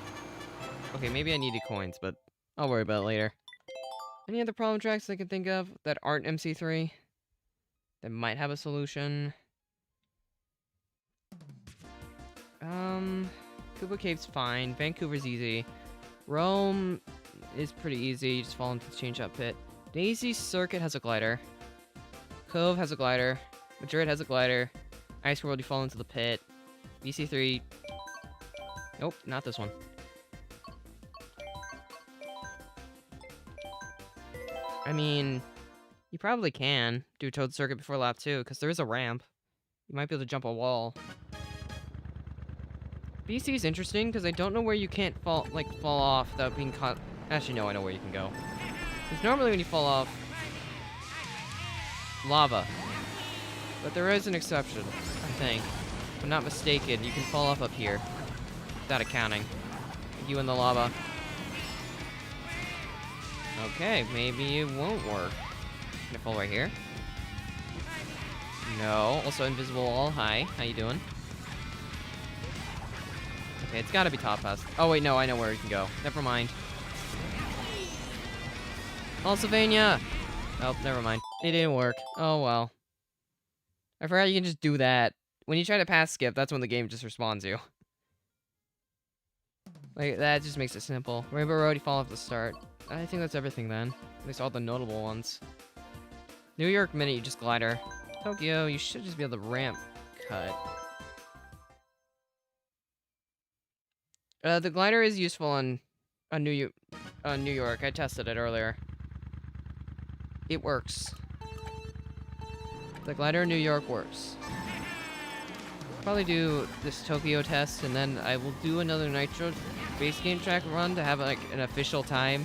Okay, maybe I needed coins, but I'll worry about it later. Any other problem tracks I can think of that aren't MC3? That might have a solution? Koopa Cave's fine. Vancouver's easy. Rome is pretty easy. You just fall into the change-up pit. Daisy Circuit has a glider. Cove has a glider. Madrid has a glider. Ice World, you fall into the pit. BC3. Nope, not this one. I mean, you probably can do Toad Circuit before lap 2, because there is a ramp. You might be able to jump a wall. BC is interesting, because I don't know where you can't fall off without being caught. Actually, no, I know where you can go. Because normally when you fall off, lava. But there is an exception, I think. If I'm not mistaken, you can fall off up here. Without accounting. You in the lava. Okay, maybe it won't work. Can I fall right here? No. Also invisible wall. Hi. How you doing? Okay, it's gotta be top pass. Oh wait, no, I know where you can go. Never mind. Pennsylvania! Oh, never mind. It didn't work. Oh well. I forgot you can just do that. When you try to pass skip, that's when the game just responds you. Like, that just makes it simple. Rainbow Road, you fall off the start. I think that's everything then. At least all the notable ones. New York Minute, you just glider. Tokyo, you should just be able to ramp cut. The glider is useful on New York. I tested it earlier. It works. The glider in New York works. Probably do this Tokyo test, and then I will do another Nitro base game track run to have like an official time,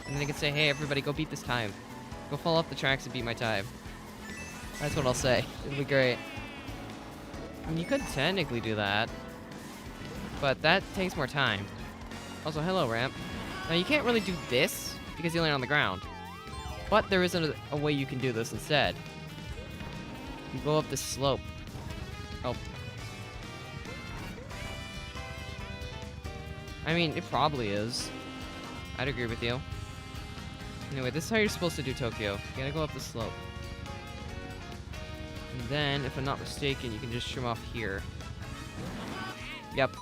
and then I can say, hey, everybody, go beat this time. Go fall off the tracks and beat my time. That's what I'll say. It'll be great. I mean, you could technically do that, but that takes more time. Also, hello, ramp. Now, you can't really do this because you land on the ground, but there is a way you can do this instead. You go up this slope. Oh. I mean, it probably is. I'd agree with you. Anyway, this is how you're supposed to do Tokyo. You gotta go up the slope. And then, if I'm not mistaken, you can just trim off here. Yep.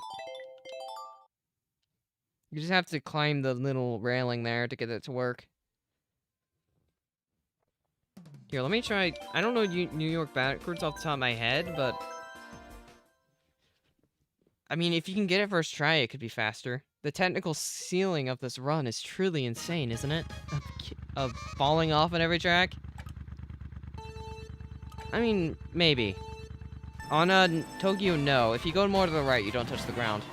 You just have to climb the little railing there to get it to work. Here, let me try. I don't know New York backwards off the top of my head, but I mean, if you can get it first try, it could be faster. The technical ceiling of this run is truly insane, isn't it? Of falling off on every track? I mean, maybe. On Tokyo, no. If you go more to the right, you don't touch the ground.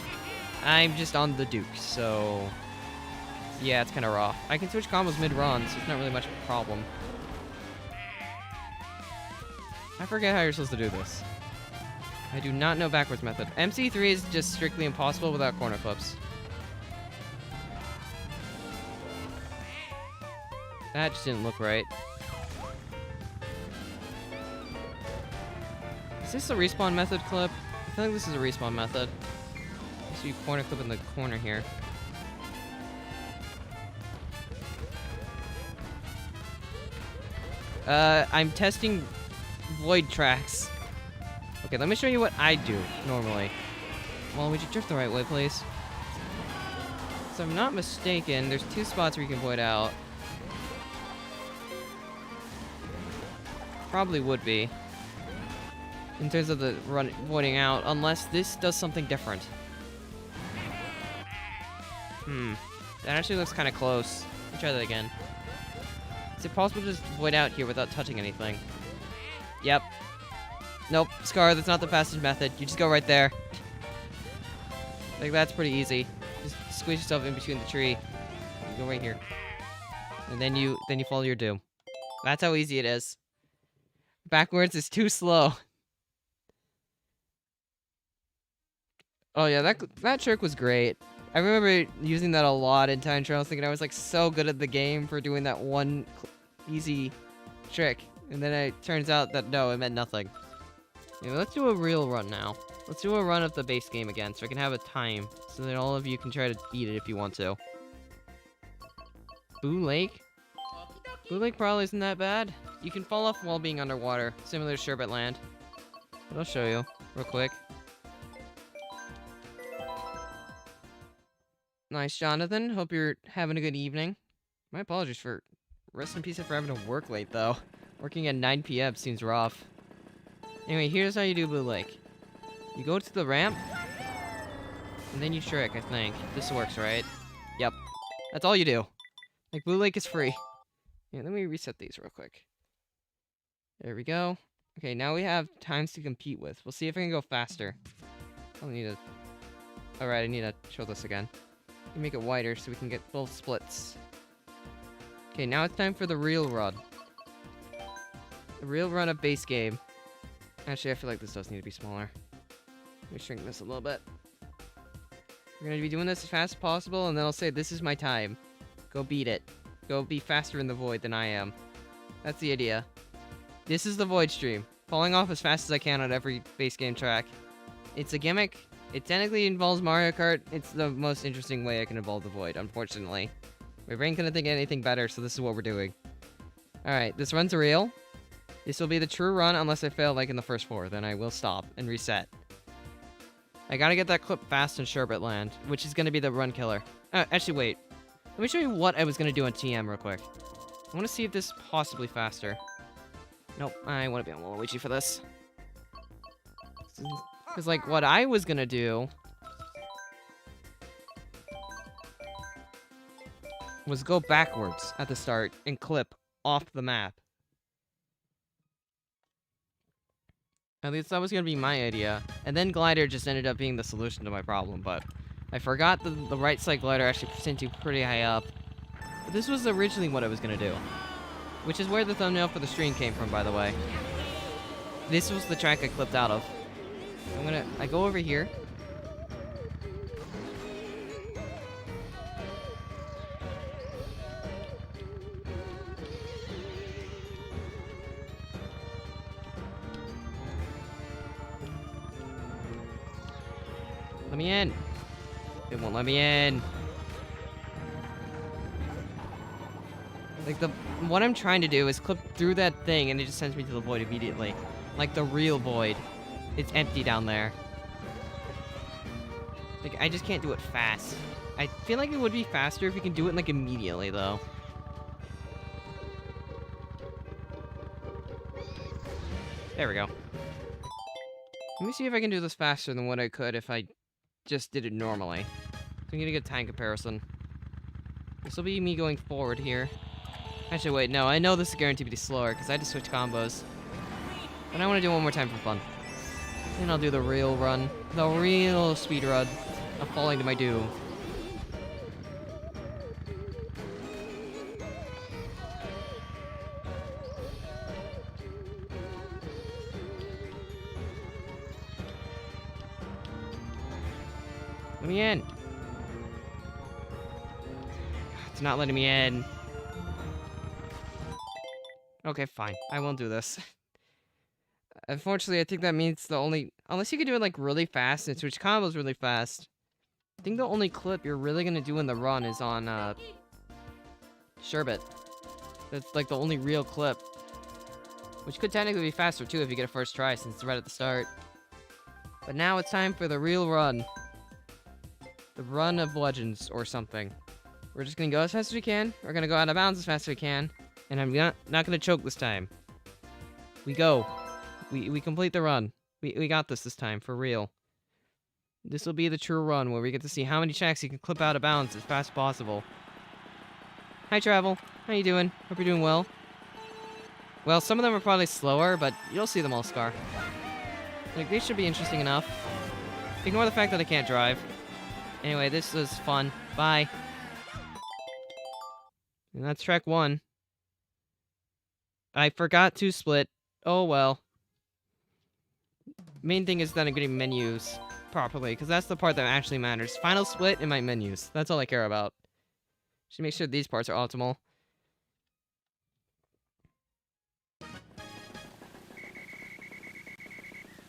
I'm just on the Duke, so yeah, it's kind of rough. I can switch combos mid-run, so it's not really much of a problem. I forget how you're supposed to do this. I do not know backwards method. MC3 is just strictly impossible without corner flips. That just didn't look right. Is this a respawn method clip? I feel like this is a respawn method. So you corner clip in the corner here. I'm testing void tracks. Okay, let me show you what I do normally. Well, would you drift the right way, please? So if I'm not mistaken, there's two spots where you can void out. Probably would be. In terms of the voiding out, unless this does something different. That actually looks kind of close. Let me try that again. Is it possible to just void out here without touching anything? Yep. Nope, Scar, that's not the fastest method. You just go right there. Like, that's pretty easy. Just squeeze yourself in between the tree. You go right here. And then you follow your doom. That's how easy it is. Backwards is too slow. Oh yeah, that trick was great. I remember using that a lot in time trials, thinking I was like so good at the game for doing that one easy trick. And then it turns out that no, it meant nothing. Anyway, let's do a real run now. Let's do a run of the base game again, so I can have a time, so that all of you can try to beat it if you want to. Boo Lake? Boo Lake probably isn't that bad. You can fall off while being underwater, similar to Sherbet Land. But I'll show you, real quick. Nice, Jonathan. Hope you're having a good evening. My apologies for... Rest in peace for having to work late, though. Working at 9 p.m. seems rough. Anyway, here's how you do Blue Lake. You go to the ramp, and then you trick, I think. This works, right? Yep. That's all you do. Like, Blue Lake is free. Yeah, let me reset these real quick. There we go. Okay, now we have times to compete with. We'll see if I can go faster. I'll need to... Alright, I need to show this again. Let me make it wider so we can get both splits. Okay, now it's time for the real run. The real run of base game. Actually, I feel like this does need to be smaller. Let me shrink this a little bit. We're gonna be doing this as fast as possible, and then I'll say, this is my time. Go beat it. Go be faster in the void than I am. That's the idea. This is the void stream. Falling off as fast as I can on every base game track. It's a gimmick. It technically involves Mario Kart. It's the most interesting way I can involve the void, unfortunately. My brain couldn't think of anything better, so this is what we're doing. Alright, this run's real. This will be the true run unless I fail like in the first 4. Then I will stop and reset. I gotta get that clip fast in Sherbet Land, which is gonna be the run killer. Actually, wait. Let me show you what I was gonna do on TM real quick. I wanna see if this is possibly faster. Nope, I wanna be on Waluigi for this. Because, like, what I was gonna do... was go backwards at the start and clip off the map. At least that was gonna be my idea. And then glider just ended up being the solution to my problem, but I forgot the right side glider actually sent you pretty high up. But this was originally what I was gonna do. Which is where the thumbnail for the stream came from, by the way. This was the track I clipped out of. I go over here. Let me in. It won't let me in. Like, what I'm trying to do is clip through that thing and it just sends me to the void immediately. Like the real void. It's empty down there. Like, I just can't do it fast. I feel like it would be faster if we can do it, like, immediately, though. There we go. Let me see if I can do this faster than what I could if I just did it normally. So I'm gonna get a time comparison. This will be me going forward here. Actually, wait, no, I know this is guaranteed to be slower because I had to switch combos. But I want to do it one more time for fun. Then I'll do the real run. The real speed run of falling to my doom. Let me in. It's not letting me in. Okay, fine. I won't do this. Unfortunately, I think that means the only... Unless you can do it, like, really fast and switch combos really fast. I think the only clip you're really gonna do in the run is on, Sherbet. That's, like, the only real clip. Which could technically be faster, too, if you get a first try, since it's right at the start. But now it's time for the real run. The run of legends, or something. We're just gonna go as fast as we can. We're gonna go out of bounds as fast as we can. And I'm not gonna choke this time. We go. We complete the run. We got this time, for real. This will be the true run, where we get to see how many tracks you can clip out of bounds as fast as possible. Hi, Travel. How you doing? Hope you're doing well. Well, some of them are probably slower, but you'll see them all, Scar. Like, these should be interesting enough. Ignore the fact that I can't drive. Anyway, this was fun. Bye. And that's track 1. I forgot to split. Oh well. Main thing is that I'm getting menus properly, because that's the part that actually matters. Final split and my menus. That's all I care about. Should make sure these parts are optimal.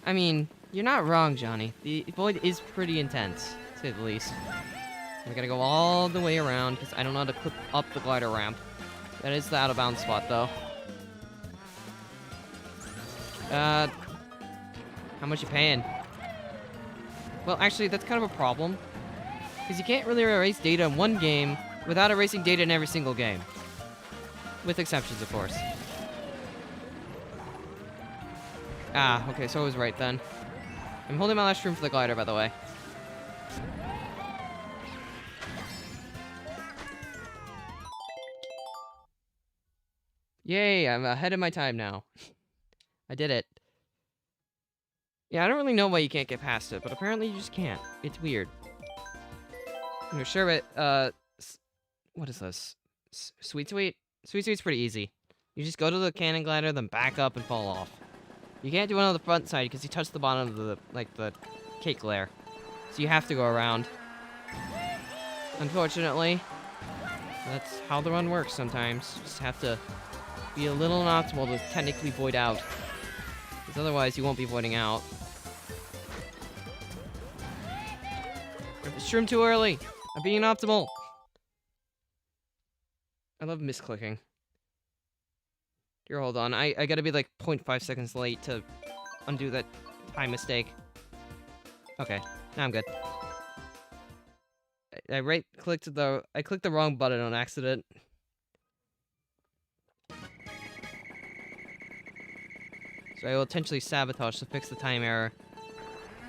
I mean, you're not wrong, Johnny. The void is pretty intense, to say the least. We gotta go all the way around, because I don't know how to clip up the glider ramp. That is the out-of-bounds spot, though. How much you paying? Well, actually, that's kind of a problem. Because you can't really erase data in one game without erasing data in every single game. With exceptions, of course. Ah, okay, so I was right then. I'm holding my last room for the glider, by the way. Yay, I'm ahead of my time now. I did it. Yeah, I don't really know why you can't get past it, but apparently you just can't. It's weird. I'm sure it, what is this? Sweet Sweet? Sweet Sweet's pretty easy. You just go to the cannon glider, then back up and fall off. You can't do it on the front side because you touch the bottom of the, the cake layer. So you have to go around. Unfortunately. That's how the run works sometimes. You just have to be a little inoptimal to technically void out. Because otherwise you won't be voiding out. Shroom too early! I'm being optimal! I love misclicking. Here, hold on. I gotta be like 0.5 seconds late to undo that time mistake. Okay, now I'm good. I clicked the wrong button on accident. So I will intentionally sabotage to fix the time error.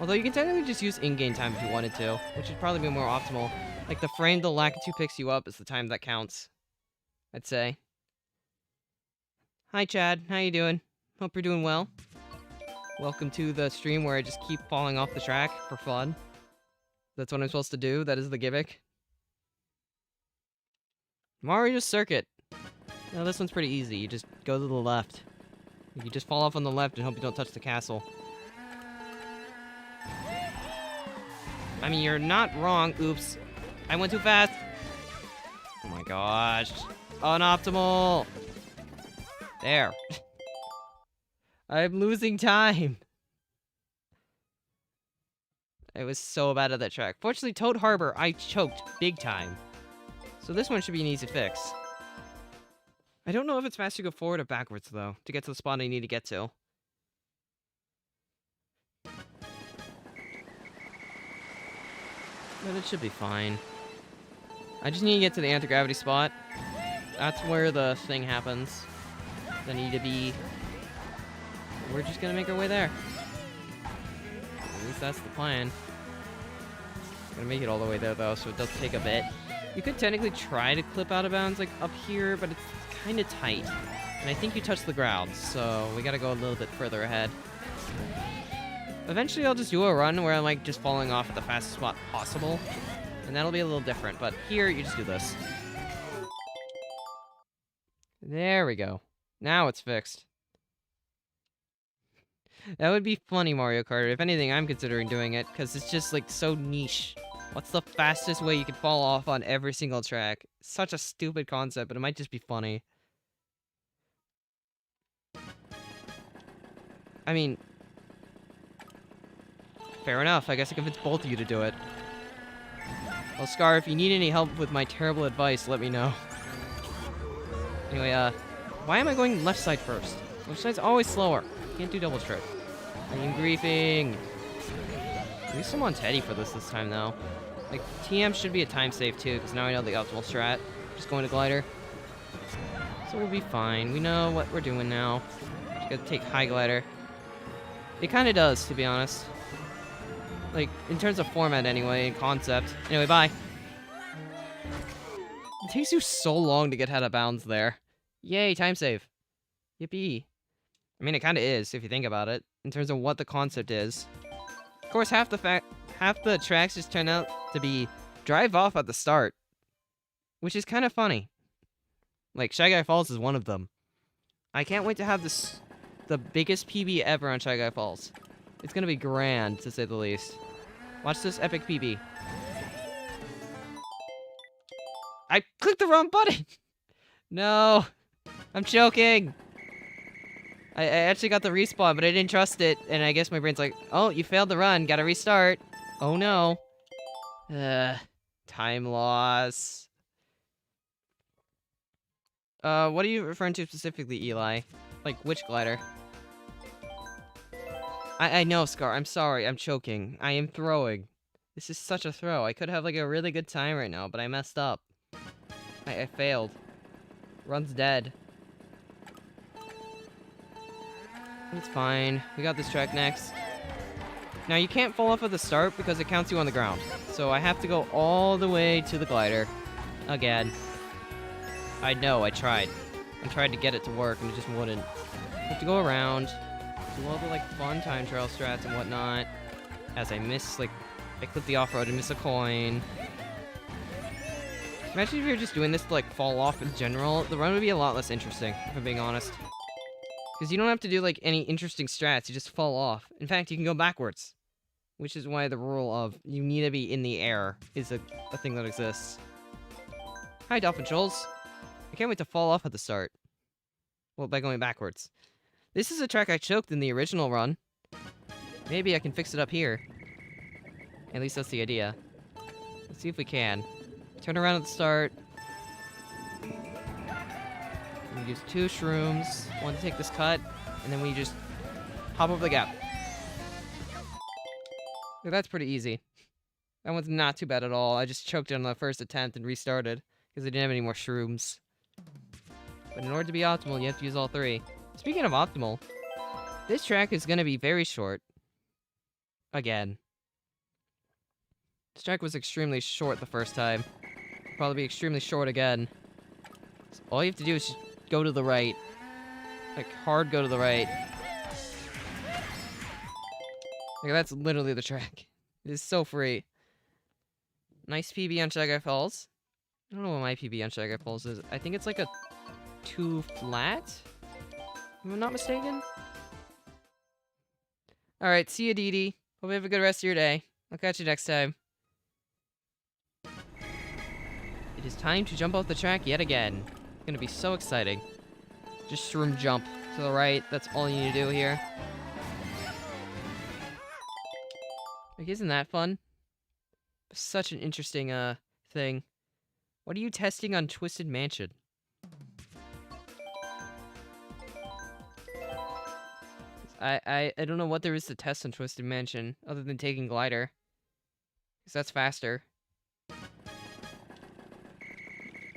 Although you can technically just use in-game time if you wanted to, which would probably be more optimal. Like the frame the Lakitu picks you up is the time that counts, I'd say. Hi Chad, how you doing? Hope you're doing well. Welcome to the stream where I just keep falling off the track for fun. That's what I'm supposed to do, that is the gimmick. Mario's Circuit. No, this one's pretty easy, you just go to the left. You just fall off on the left and hope you don't touch the castle. I mean, you're not wrong. Oops. I went too fast. Oh my gosh. Unoptimal. There. I'm losing time. I was so bad at that track. Fortunately, Toad Harbor, I choked big time. So this one should be an easy fix. I don't know if it's faster to go forward or backwards, though, to get to the spot I need to get to. But it should be fine. I just need to get to the anti-gravity spot. That's where the thing happens. I need to be... We're just gonna make our way there. At least that's the plan. I'm gonna make it all the way there, though, so it does take a bit. You could technically try to clip out of bounds, like, up here, but it's kind of tight. And I think you touch the ground, so we gotta go a little bit further ahead. Eventually I'll just do a run where I'm like just falling off at the fastest spot possible. And that'll be a little different, but here you just do this. There we go. Now it's fixed. That would be funny, Mario Kart. If anything, I'm considering doing it, because it's just like so niche. What's the fastest way you can fall off on every single track? Such a stupid concept, but it might just be funny. I mean... Fair enough, I guess I convinced both of you to do it. Well, Scar, if you need any help with my terrible advice, let me know. Anyway, why am I going left side first? Left side's always slower. Can't do double trick. I am griefing. At least I'm on Teddy for this time, though. Like, TM should be a time save, too, because now I know the optimal strat. Just going to glider. So we'll be fine. We know what we're doing now. Just gotta take high glider. It kind of does, to be honest. Like, in terms of format anyway, and concept. Anyway, bye. It takes you so long to get out of bounds there. Yay, time save. Yippee. I mean, it kind of is, if you think about it, in terms of what the concept is. Of course, half the tracks just turn out to be drive off at the start. Which is kind of funny. Like, Shy Guy Falls is one of them. I can't wait to have this, the biggest PB ever on Shy Guy Falls. It's gonna be grand, to say the least. Watch this epic PB. I clicked the wrong button! No! I'm choking! I actually got the respawn, but I didn't trust it, and I guess my brain's like, oh, you failed the run, gotta restart. Oh no. Time loss. What are you referring to specifically, Eli? Like, which glider? I know, Scar, I'm sorry, I'm choking. I am throwing. This is such a throw. I could have, like, a really good time right now, but I messed up. I failed. Run's dead. It's fine. We got this track next. Now, you can't fall off at the start because it counts you on the ground. So I have to go all the way to the glider. Again. I know, I tried. I tried to get it to work and it just wouldn't. I have to go around, do all the, like, fun time trial strats and whatnot. As I miss, like, I clip the off-road and miss a coin. Imagine if you were just doing this to, like, fall off in general. The run would be a lot less interesting, if I'm being honest. Because you don't have to do, like, any interesting strats, you just fall off. In fact, you can go backwards. Which is why the rule of you need to be in the air is a thing that exists. Hi, Dolphin Shoals. I can't wait to fall off at the start. Well, by going backwards. This is a track I choked in the original run. Maybe I can fix it up here. At least that's the idea. Let's see if we can. Turn around at the start. We use 2 shrooms. One to take this cut. And then we just hop over the gap. Yeah, that's pretty easy. That one's not too bad at all. I just choked it on the first attempt and restarted. Because I didn't have any more shrooms. But in order to be optimal, you have to use all 3. Speaking of optimal, this track is going to be very short. Again. This track was extremely short the first time. Probably be extremely short again. So all you have to do is just go to the right. Like, hard go to the right. Like, that's literally the track. It is so free. Nice PB on Shy Guy Falls. I don't know what my PB on Shy Guy Falls is. I think it's like a 2 flat? If I'm not mistaken. Alright, see you, Dee Dee. Hope you have a good rest of your day. I'll catch you next time. It is time to jump off the track yet again. It's gonna be so exciting. Just shroom jump to the right. That's all you need to do here. Like, isn't that fun? Such an interesting, thing. What are you testing on Twisted Mansion? I don't know what there is to test on Twisted Mansion, other than taking glider. Because that's faster.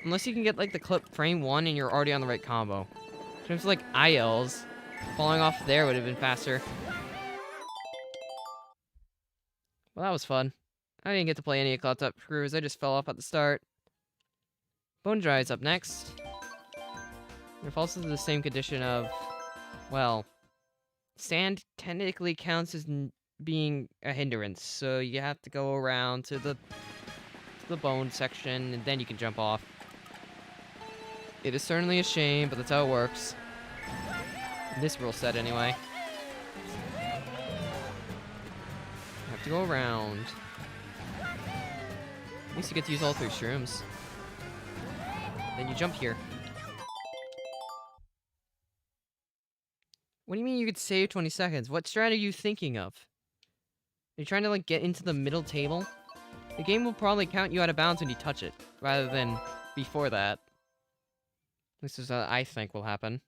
Unless you can get, like, the clip frame 1 and you're already on the right combo. In terms of, like, ILs, falling off there would have been faster. Well, that was fun. I didn't get to play any of Cloud Top Cruise, I just fell off at the start. Bone Dry is up next. It falls into the same condition of, well, sand technically counts as being a hindrance, so you have to go around to the bone section, and then you can jump off. It is certainly a shame, but that's how it works. In this rule set, anyway. You have to go around. At least you get to use all 3 shrooms. Then you jump here. What do you mean you could save 20 seconds? What strat are you thinking of? Are you trying to, like, get into the middle table? The game will probably count you out of bounds when you touch it, rather than before that. This is what I think will happen.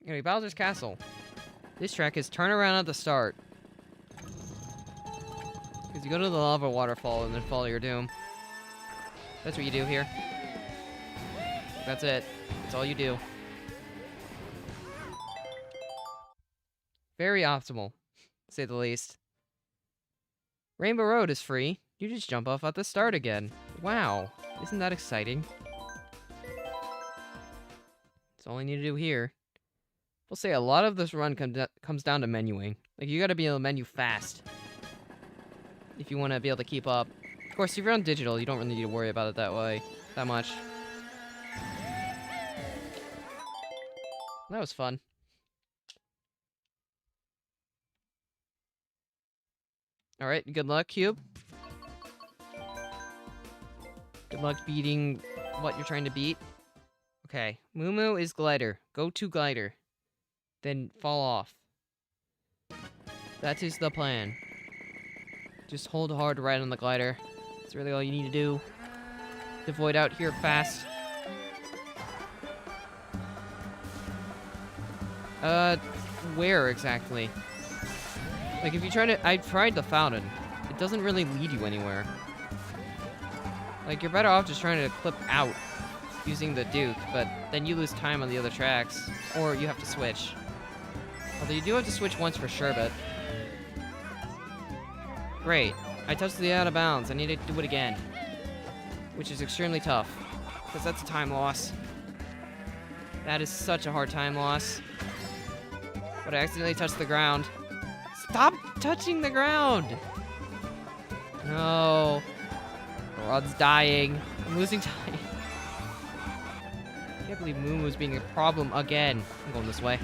Anyway, Bowser's Castle. This track is turn around at the start. Because you go to the lava waterfall and then follow your doom. That's what you do here. That's it. That's all you do. Very optimal, to say the least. Rainbow Road is free. You just jump off at the start again. Wow. Isn't that exciting? That's all I need to do here. We'll say a lot of this run comes down to menuing. Like, you gotta be able to menu fast. If you want to be able to keep up. Of course, if you're on digital, you don't really need to worry about it that much. That was fun. Alright, good luck, Cube. Good luck beating what you're trying to beat. Okay, Moo is glider. Go to glider. Then fall off. That is the plan. Just hold hard right on the glider. That's really all you need to do. Avoid out here fast. Where exactly? Like, if you try to... I tried the fountain. It doesn't really lead you anywhere. Like, you're better off just trying to clip out using the Duke, but then you lose time on the other tracks. Or you have to switch. Although you do have to switch once for sure, but... Great. I touched the out of bounds. I need to do it again. Which is extremely tough. Because that's a time loss. That is such a hard time loss. But I accidentally touched the ground. Stop touching the ground! No. The rod's dying. I'm losing time. I can't believe Moo Moo's being a problem again. I'm going this way.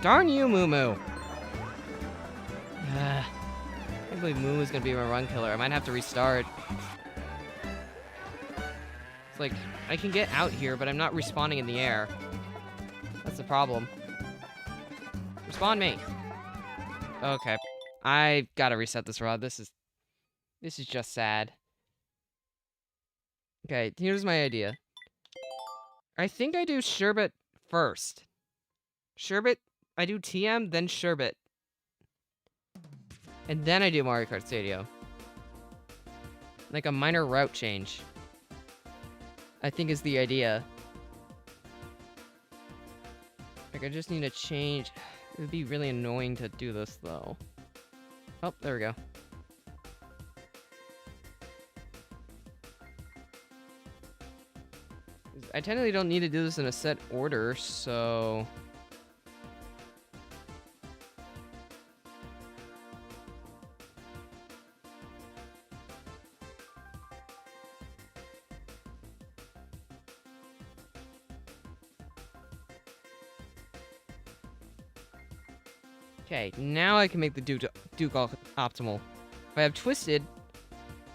Darn you, Moo Moo! I can't believe Moo Moo's gonna be my run killer. I might have to restart. It's like, I can get out here, but I'm not respawning in the air. That's the problem. Respawn me! Okay. I gotta reset this rod. This is just sad. Okay, here's my idea. I think I do Sherbet first. Sherbet, I do TM, then Sherbet. And then I do Mario Kart Stadium. Like a minor route change. I think is the idea. Like, I just need to change... It would be really annoying to do this, though. Oh, there we go. I technically don't need to do this in a set order, so... Okay, now I can make the Duke optimal. If I have Twisted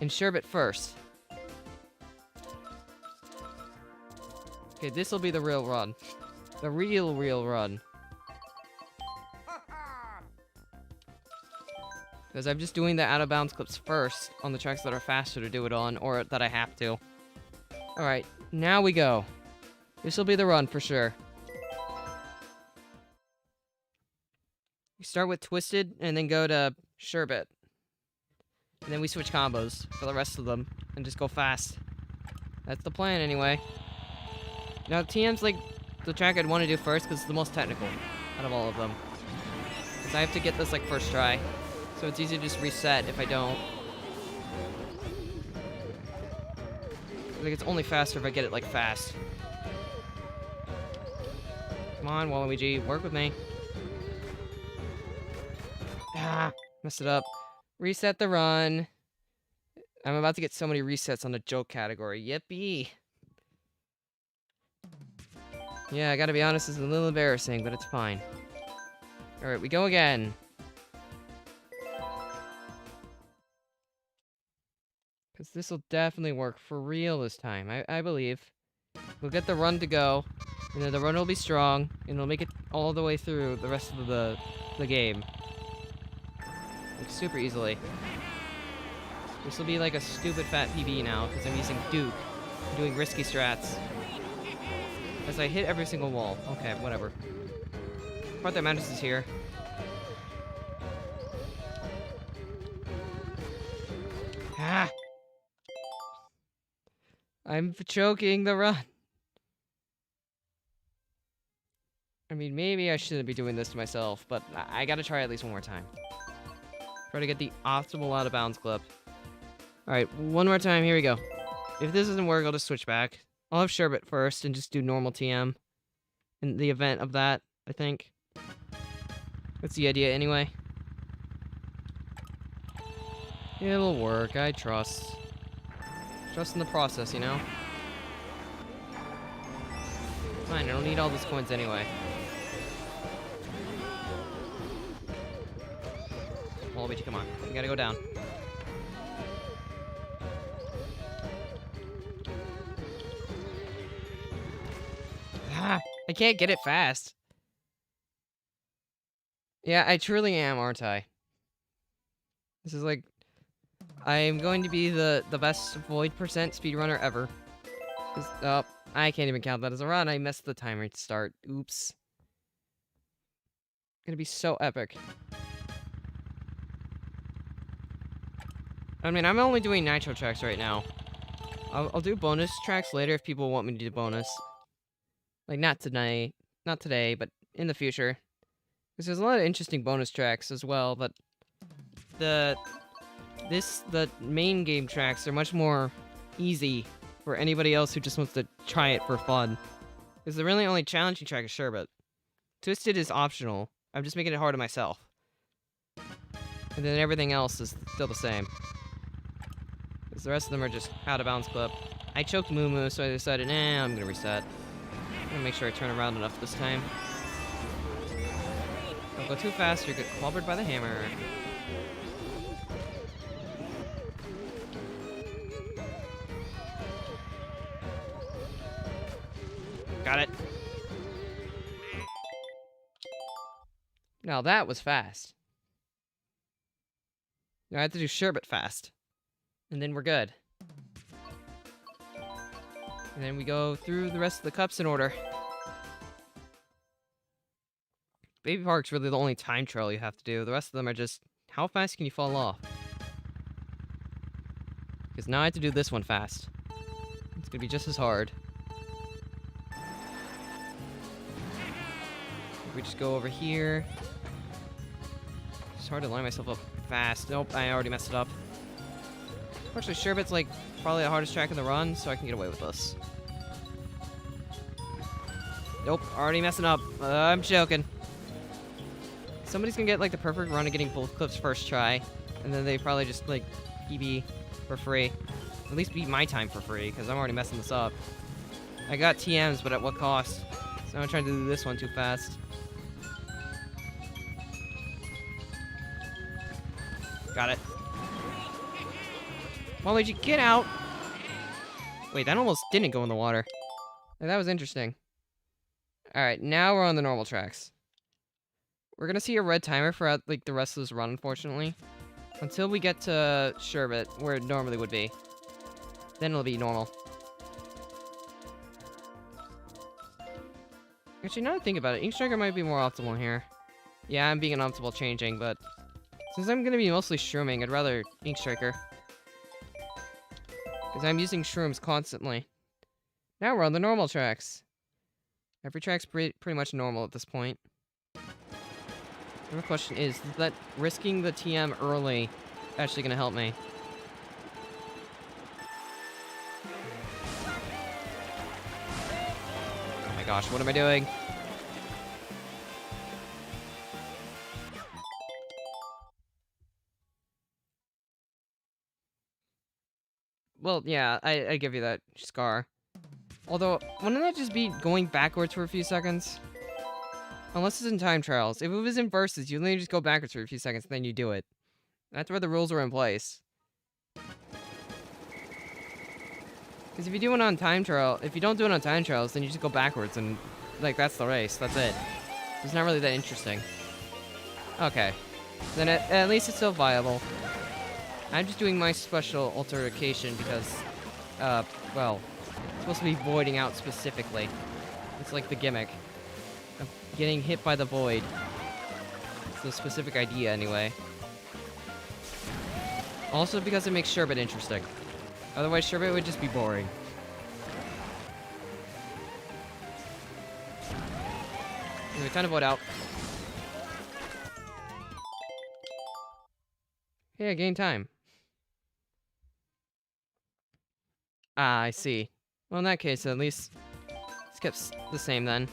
and Sherbet first. Okay, this will be the real run. The real run. Because I'm just doing the out-of-bounds clips first on the tracks that are faster to do it on, or that I have to. Alright, now we go. This will be the run for sure. We start with Twisted, and then go to Sherbet. And then we switch combos for the rest of them, and just go fast. That's the plan, anyway. Now, TM's like the track I'd want to do first, because it's the most technical out of all of them. Because I have to get this, like, first try. So it's easy to just reset if I don't. Like, it's only faster if I get it, like, fast. Come on, Waluigi, work with me. Ah, messed it up. Reset the run. I'm about to get so many resets on the joke category. Yippee. Yeah, I gotta be honest, this is a little embarrassing, but it's fine. Alright, we go again. Because this will definitely work for real this time, I believe. We'll get the run to go, and then the run will be strong, and it'll make it all the way through the rest of the game. Like, super easily. This will be like a stupid fat PB now, because I'm using Duke. I'm doing risky strats. As I hit every single wall. Okay, whatever. The part that matters is here. Ah! I'm choking the run. I mean, maybe I shouldn't be doing this to myself, but I gotta try at least one more time. Try to get the optimal out-of-bounds clip. Alright, one more time, here we go. If this doesn't work, I'll just switch back. I'll have Sherbet first and just do normal TM. In the event of that, I think. That's the idea anyway. It'll work, I trust. Trust in the process, you know? Fine, I don't need all those coins anyway. Waluigi, come on. You gotta go down. can't get it fast. Yeah, I truly am, aren't I? This is like... I am going to be the best void percent speedrunner ever. Oh, I can't even count that as a run. I messed the timer start. Oops. Gonna be so epic. I mean, I'm only doing Nitro tracks right now. I'll do bonus tracks later if people want me to do bonus. Like, not tonight. Not today, but in the future. Because there's a lot of interesting bonus tracks as well, but... The main game tracks are much more easy for anybody else who just wants to try it for fun. Because the really only challenging track is Sherbet. Twisted is optional. I'm just making it hard on myself. And then everything else is still the same. Because the rest of them are just out of bounds clip. I choked Moo Moo, so I decided, I'm gonna reset. I'm gonna make sure I turn around enough this time. Don't go too fast, you'll get clobbered by the hammer. Got it. Now that was fast. Now I have to do Sherbet fast. And then we're good. And then we go through the rest of the cups in order. Baby Park's really the only time trial you have to do. The rest of them are just, how fast can you fall off? Because now I have to do this one fast. It's gonna be just as hard. We just go over here. It's hard to line myself up fast. Nope, I already messed it up. Actually, Sherbet's like probably the hardest track in the run, so I can get away with this. Nope, already messing up. I'm joking. Somebody's gonna get like the perfect run of getting both clips first try, and then they probably just like PB for free. At least beat my time for free, because I'm already messing this up. I got TMs, but at what cost? So I'm trying to do this one too fast. Got it. Waluigi, get out! Wait, that almost didn't go in the water. That was interesting. Alright, now we're on the normal tracks. We're gonna see a red timer for like the rest of this run, unfortunately. Until we get to Sherbet, where it normally would be. Then it'll be normal. Actually, now that I think about it, Ink Striker might be more optimal here. Yeah, I'm being an optimal changing, but... Since I'm gonna be mostly shrooming, I'd rather Ink Striker. Because I'm using shrooms constantly. Now we're on the normal tracks. Every track's pretty much normal at this point. The real question is that risking the TM early actually gonna help me? Oh my gosh, what am I doing? Well, yeah, I give you that, Scar. Although, wouldn't that just be going backwards for a few seconds? Unless it's in time trials. If it was in versus, you literally just go backwards for a few seconds, and then you do it. That's where the rules are in place. Because if you do it on time trial, if you don't do it on time trials, then you just go backwards, and, like, that's the race. That's it. It's not really that interesting. Okay. Then at least it's still viable. I'm just doing my special altercation because, well, it's supposed to be voiding out specifically. It's like the gimmick of getting hit by the void. It's the specific idea, anyway. Also because it makes Sherbet interesting. Otherwise, Sherbet would just be boring. Anyway, time to void out. Hey, I gained time. Ah, I see. Well, in that case, at least it's kept the same then.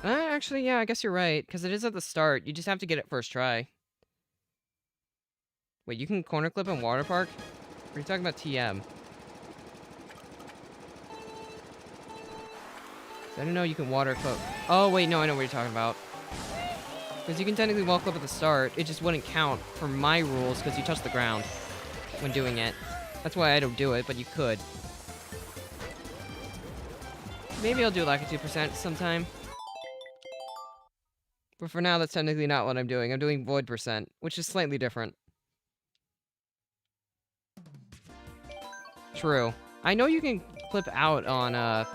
Actually, yeah, I guess you're right, because it is at the start. You just have to get it first try. Wait, you can corner clip in Water Park? Or are you talking about TM? I didn't know you can water clip. Oh, wait, no, I know what you're talking about. Because you can technically wall clip at the start, it just wouldn't count for my rules because you touch the ground when doing it. That's why I don't do it, but you could. Maybe I'll do like a 2% sometime. But for now, that's technically not what I'm doing. I'm doing void percent, which is slightly different. True. I know you can clip out on,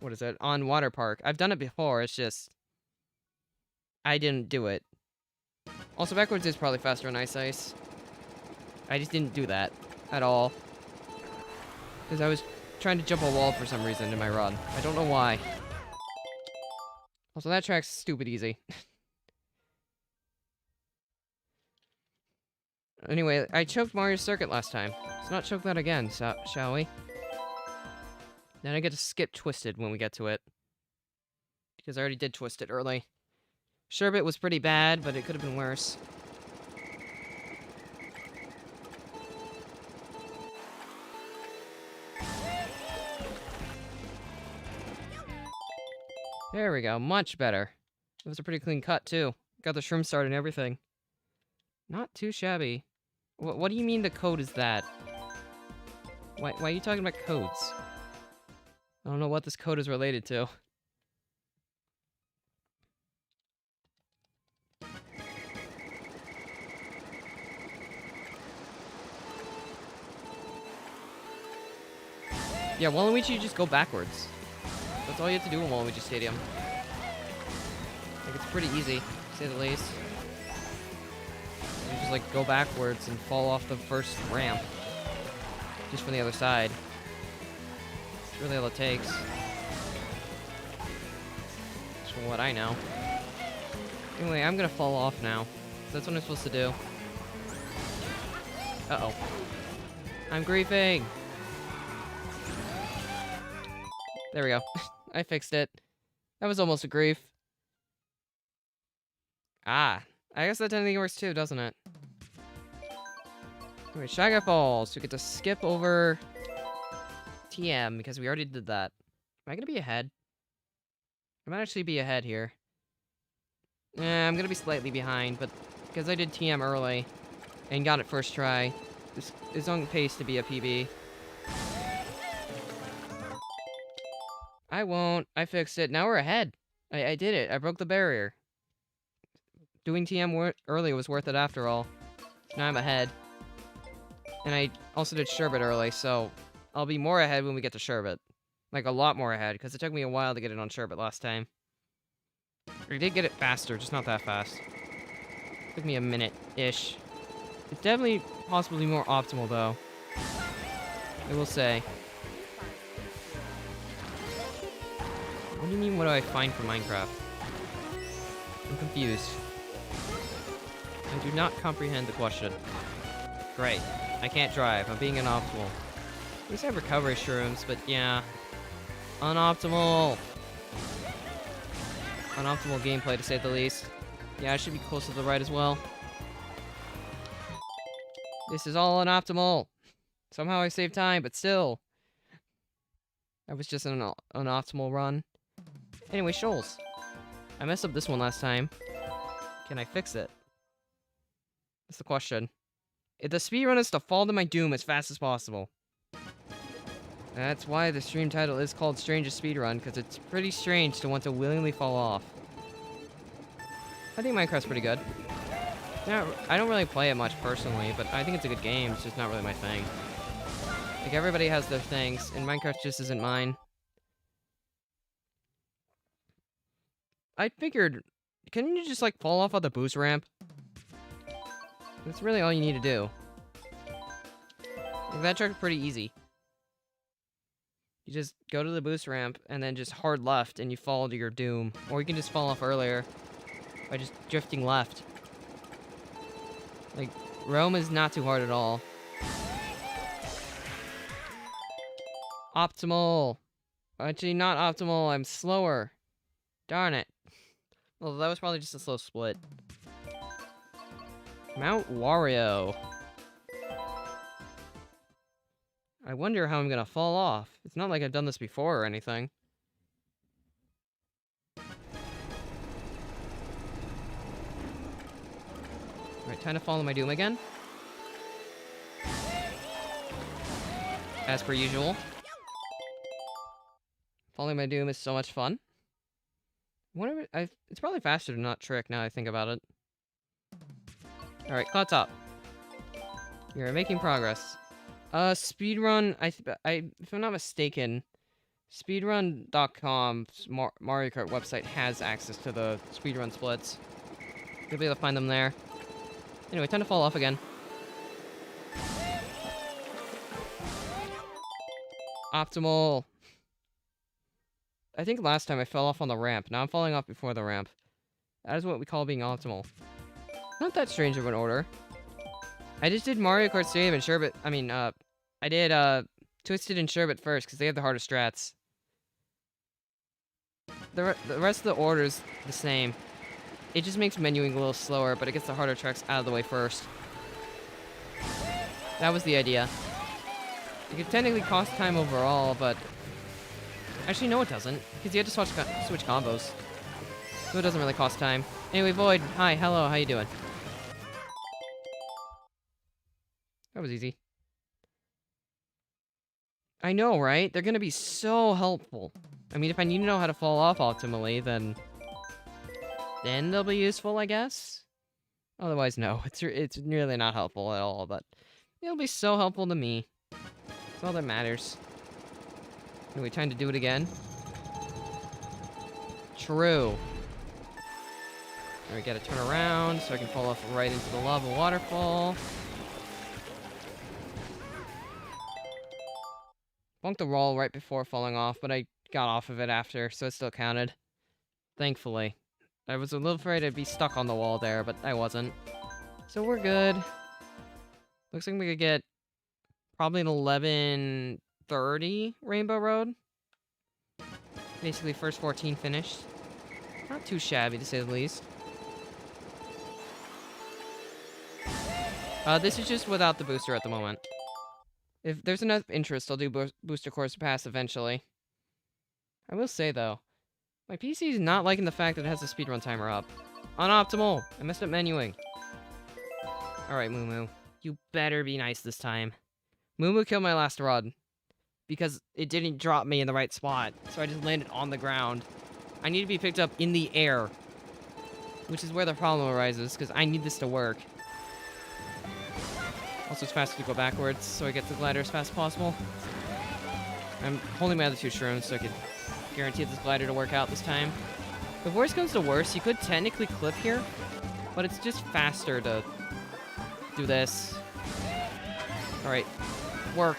what is it? On Water Park. I've done it before, it's just... I didn't do it. Also, backwards is probably faster on Ice. I just didn't do that at all. Because I was trying to jump a wall for some reason in my run. I don't know why. Also, that track's stupid easy. Anyway, I choked Mario Circuit last time. Let's not choke that again, shall we? Then I get to skip Twisted when we get to it. Because I already did Twisted early. Sherbet was pretty bad, but it could have been worse. There we go, much better. It was a pretty clean cut, too. Got the shroom start and everything. Not too shabby. What do you mean the code is that? Why are you talking about codes? I don't know what this code is related to. Yeah, Waluigi, you just go backwards. That's all you have to do in Waluigi Stadium. Like, it's pretty easy, to say the least. You just, like, go backwards and fall off the first ramp. Just from the other side. That's really all it takes. Just from what I know. Anyway, I'm gonna fall off now. That's what I'm supposed to do. Uh-oh. I'm griefing! There we go. I fixed it. That was almost a grief. Ah. I guess that technically works too, doesn't it? Anyway, Shy Guy Falls. We get to skip over TM because we already did that. Am I gonna be ahead? I might actually be ahead here. I'm gonna be slightly behind, but because I did TM early and got it first try, this is on pace to be a PB. I won't. I fixed it. Now we're ahead. I did it. I broke the barrier. Doing TM early was worth it after all. Now I'm ahead. And I also did Sherbet early, so I'll be more ahead when we get to Sherbet. Like, a lot more ahead, because it took me a while to get it on Sherbet last time. I did get it faster, just not that fast. Took me a minute-ish. It's definitely possibly more optimal, though. I will say. What do you mean, what do I find for Minecraft? I'm confused. I do not comprehend the question. Great. I can't drive. I'm being unoptimal. At least I have recovery shrooms, but yeah. Unoptimal! Unoptimal gameplay, to say the least. Yeah, I should be close to the right as well. This is all unoptimal! Somehow I saved time, but still. That was just an unoptimal run. Anyway, Shoals. I messed up this one last time. Can I fix it? That's the question. If the speedrun is to fall to my doom as fast as possible. That's why the stream title is called Strangest Speedrun, because it's pretty strange to want to willingly fall off. I think Minecraft's pretty good. Now, I don't really play it much personally, but I think it's a good game. It's just not really my thing. Like, everybody has their things, and Minecraft just isn't mine. I figured, can you just, like, fall off of the boost ramp? That's really all you need to do. Like, that trick's pretty easy. You just go to the boost ramp, and then just hard left, and you fall to your doom. Or you can just fall off earlier by just drifting left. Like, Rome is not too hard at all. Optimal! Actually, not optimal, I'm slower. Darn it. Well, that was probably just a slow split. Mount Wario. I wonder how I'm gonna fall off. It's not like I've done this before or anything. Alright, time to follow my doom again. As per usual. Falling my doom is so much fun. It's probably faster to not trick now I think about it. Alright, cloud top. You're making progress. Speedrun, if I'm not mistaken, speedrun.com's Mario Kart website has access to the speedrun splits. You'll be able to find them there. Anyway, time to fall off again. Optimal. I think last time I fell off on the ramp. Now I'm falling off before the ramp. That is what we call being optimal. Not that strange of an order. I just did Mario Kart Stadium and Sherbet. I did Twisted and Sherbet first because they have the hardest strats. The rest of the order is the same. It just makes menuing a little slower, but it gets the harder tracks out of the way first. That was the idea. It could technically cost time overall, but... Actually, no it doesn't, because you had to switch combos. So it doesn't really cost time. Anyway, Void, hi, hello, how you doing? That was easy. I know, right? They're gonna be so helpful. I mean, if I need to know how to fall off optimally, then they'll be useful, I guess? Otherwise, no. It's really not helpful at all, but it'll be so helpful to me. That's all that matters. Anyway, time to do it again. True. Now we gotta turn around so I can fall off right into the lava waterfall. Bumped the wall right before falling off, but I got off of it after, so it still counted. Thankfully. I was a little afraid I'd be stuck on the wall there, but I wasn't. So we're good. Looks like we could get probably an 11:30 Rainbow Road. Basically, first 14 finished. Not too shabby, to say the least. This is just without the booster at the moment. If there's enough interest, I'll do Booster Course Pass eventually. I will say, though, my PC is not liking the fact that it has the speedrun timer up. Unoptimal! I messed up menuing. Alright, Moo Moo. You better be nice this time. Moo Moo killed my last run. Because it didn't drop me in the right spot. So I just landed on the ground. I need to be picked up in the air. Which is where the problem arises, because I need this to work. Also, it's faster to go backwards, so I get the glider as fast as possible. I'm holding my other two shrooms so I can guarantee this glider to work out this time. If worst comes to worst, you could technically clip here, but it's just faster to do this. Alright. Work.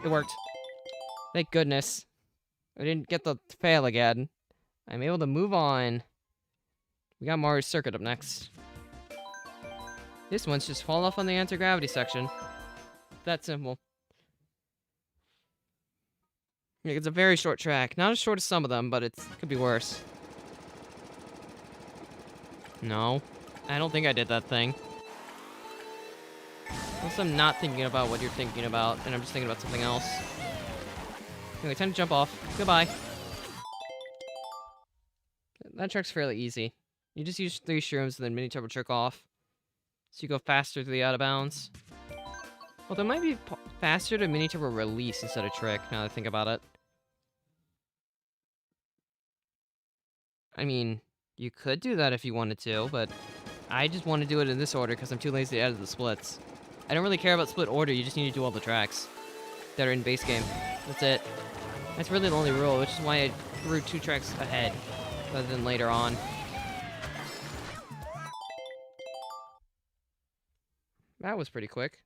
It worked. Thank goodness. I didn't get the fail again. I'm able to move on. We got Mario's Circuit up next. This one's just fall off on the anti-gravity section. That simple. It's a very short track. Not as short as some of them, but it could be worse. No. I don't think I did that thing. Unless I'm not thinking about what you're thinking about, and I'm just thinking about something else. Anyway, time to jump off. Goodbye. That track's fairly easy. You just use 3 shrooms and then mini turbo trick off. So you go faster to the out of bounds. Well, it might be faster to mini turbo release instead of trick, now that I think about it. I mean, you could do that if you wanted to, but I just want to do it in this order because I'm too lazy to edit the splits. I don't really care about split order, you just need to do all the tracks that are in base game. That's it. That's really the only rule, which is why I threw 2 tracks ahead rather than later on. That was pretty quick.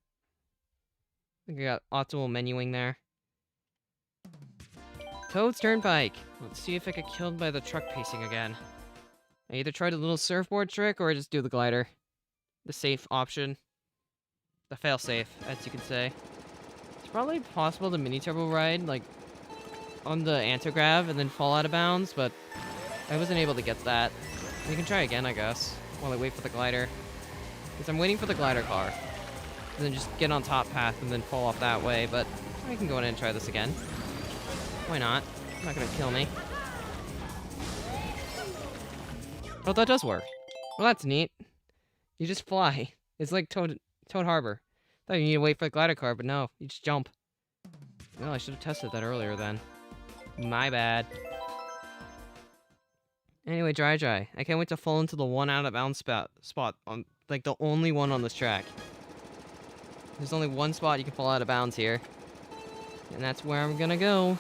I think I got optimal menuing there. Toad's Turnpike. Let's see if I get killed by the truck pacing again. I either try the little surfboard trick or I just do the glider. The safe option. The fail-safe, as you could say. It's probably possible to mini-turbo ride, like, on the anti-grav and then fall out of bounds, but I wasn't able to get that. We can try again, I guess, while I wait for the glider. Because I'm waiting for the glider car. And then just get on top path and then fall off that way, but I can go in and try this again. Why not? It's not gonna kill me. Oh, that does work. Well, that's neat. You just fly. It's like Toad Harbor. Thought you need to wait for the glider car, but no, you just jump. Well, I should have tested that earlier then. My bad. Anyway, Dry. I can't wait to fall into the one out of bounds spot on, like, the only one on this track. There's only one spot you can fall out of bounds here. And that's where I'm gonna go.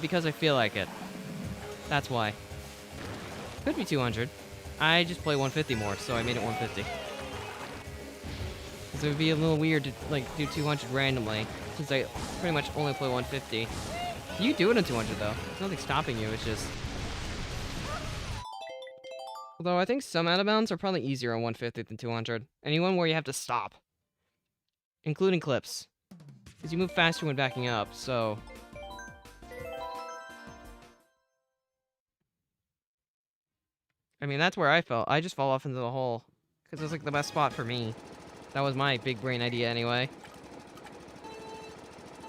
Because I feel like it. That's why. Could be 200. I just play 150 more, so I made it 150. Because it would be a little weird to, like, do 200 randomly, since I pretty much only play 150. You do it in 200, though. There's nothing stopping you, it's just... Although I think some out-of-bounds are probably easier on 150 than 200. Anyone where you have to stop. Including clips. Because you move faster when backing up, so... I mean, that's where I fell. I just fell off into the hole. Because it was, like, the best spot for me. That was my big brain idea, anyway.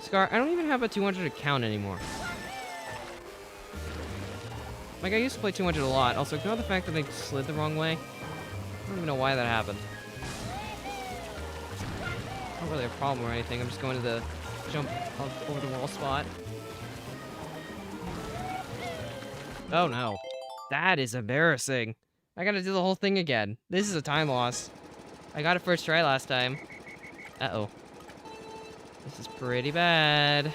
Scar, I don't even have a 200 account anymore. Like, I used to play 200 a lot. Also, ignore the fact that I slid the wrong way. I don't even know why that happened. Not really a problem or anything. I'm just going to the jump over the wall spot. Oh, no. That is embarrassing. I gotta do the whole thing again. This is a time loss. I got it first try last time. Uh-oh. This is pretty bad.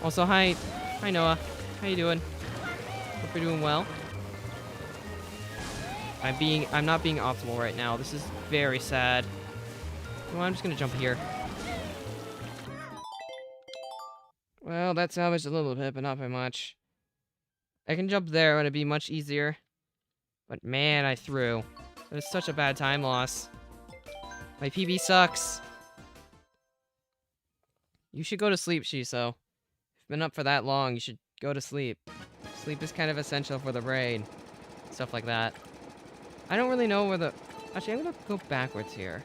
Also, hi. Hi, Noah. How you doing? Hope you're doing well. I'm not being optimal right now. This is very sad. Well, I'm just gonna jump here. Well, that salvaged a little bit, but not by much. I can jump there, and it'd be much easier. But man, I threw. It's such a bad time loss. My PB sucks. You should go to sleep, Shiso. If you've been up for that long, you should go to sleep. Sleep is kind of essential for the brain. Stuff like that. I don't really know where the... Actually, I'm gonna go backwards here.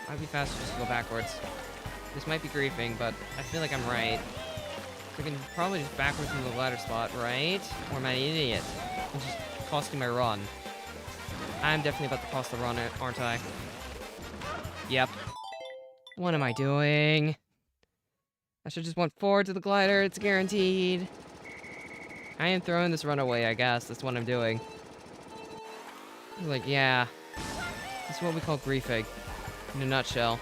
Might be faster just to go backwards. This might be griefing, but I feel like I'm right. So I can probably just backwards into the ladder spot, right? Or am I an idiot? It's just costing my run. I'm definitely about to cost the run, aren't I? Yep. What am I doing? I should just went forward to the glider, it's guaranteed. I am throwing this run away, I guess. That's what I'm doing. Like, yeah. This is what we call griefing. In a nutshell.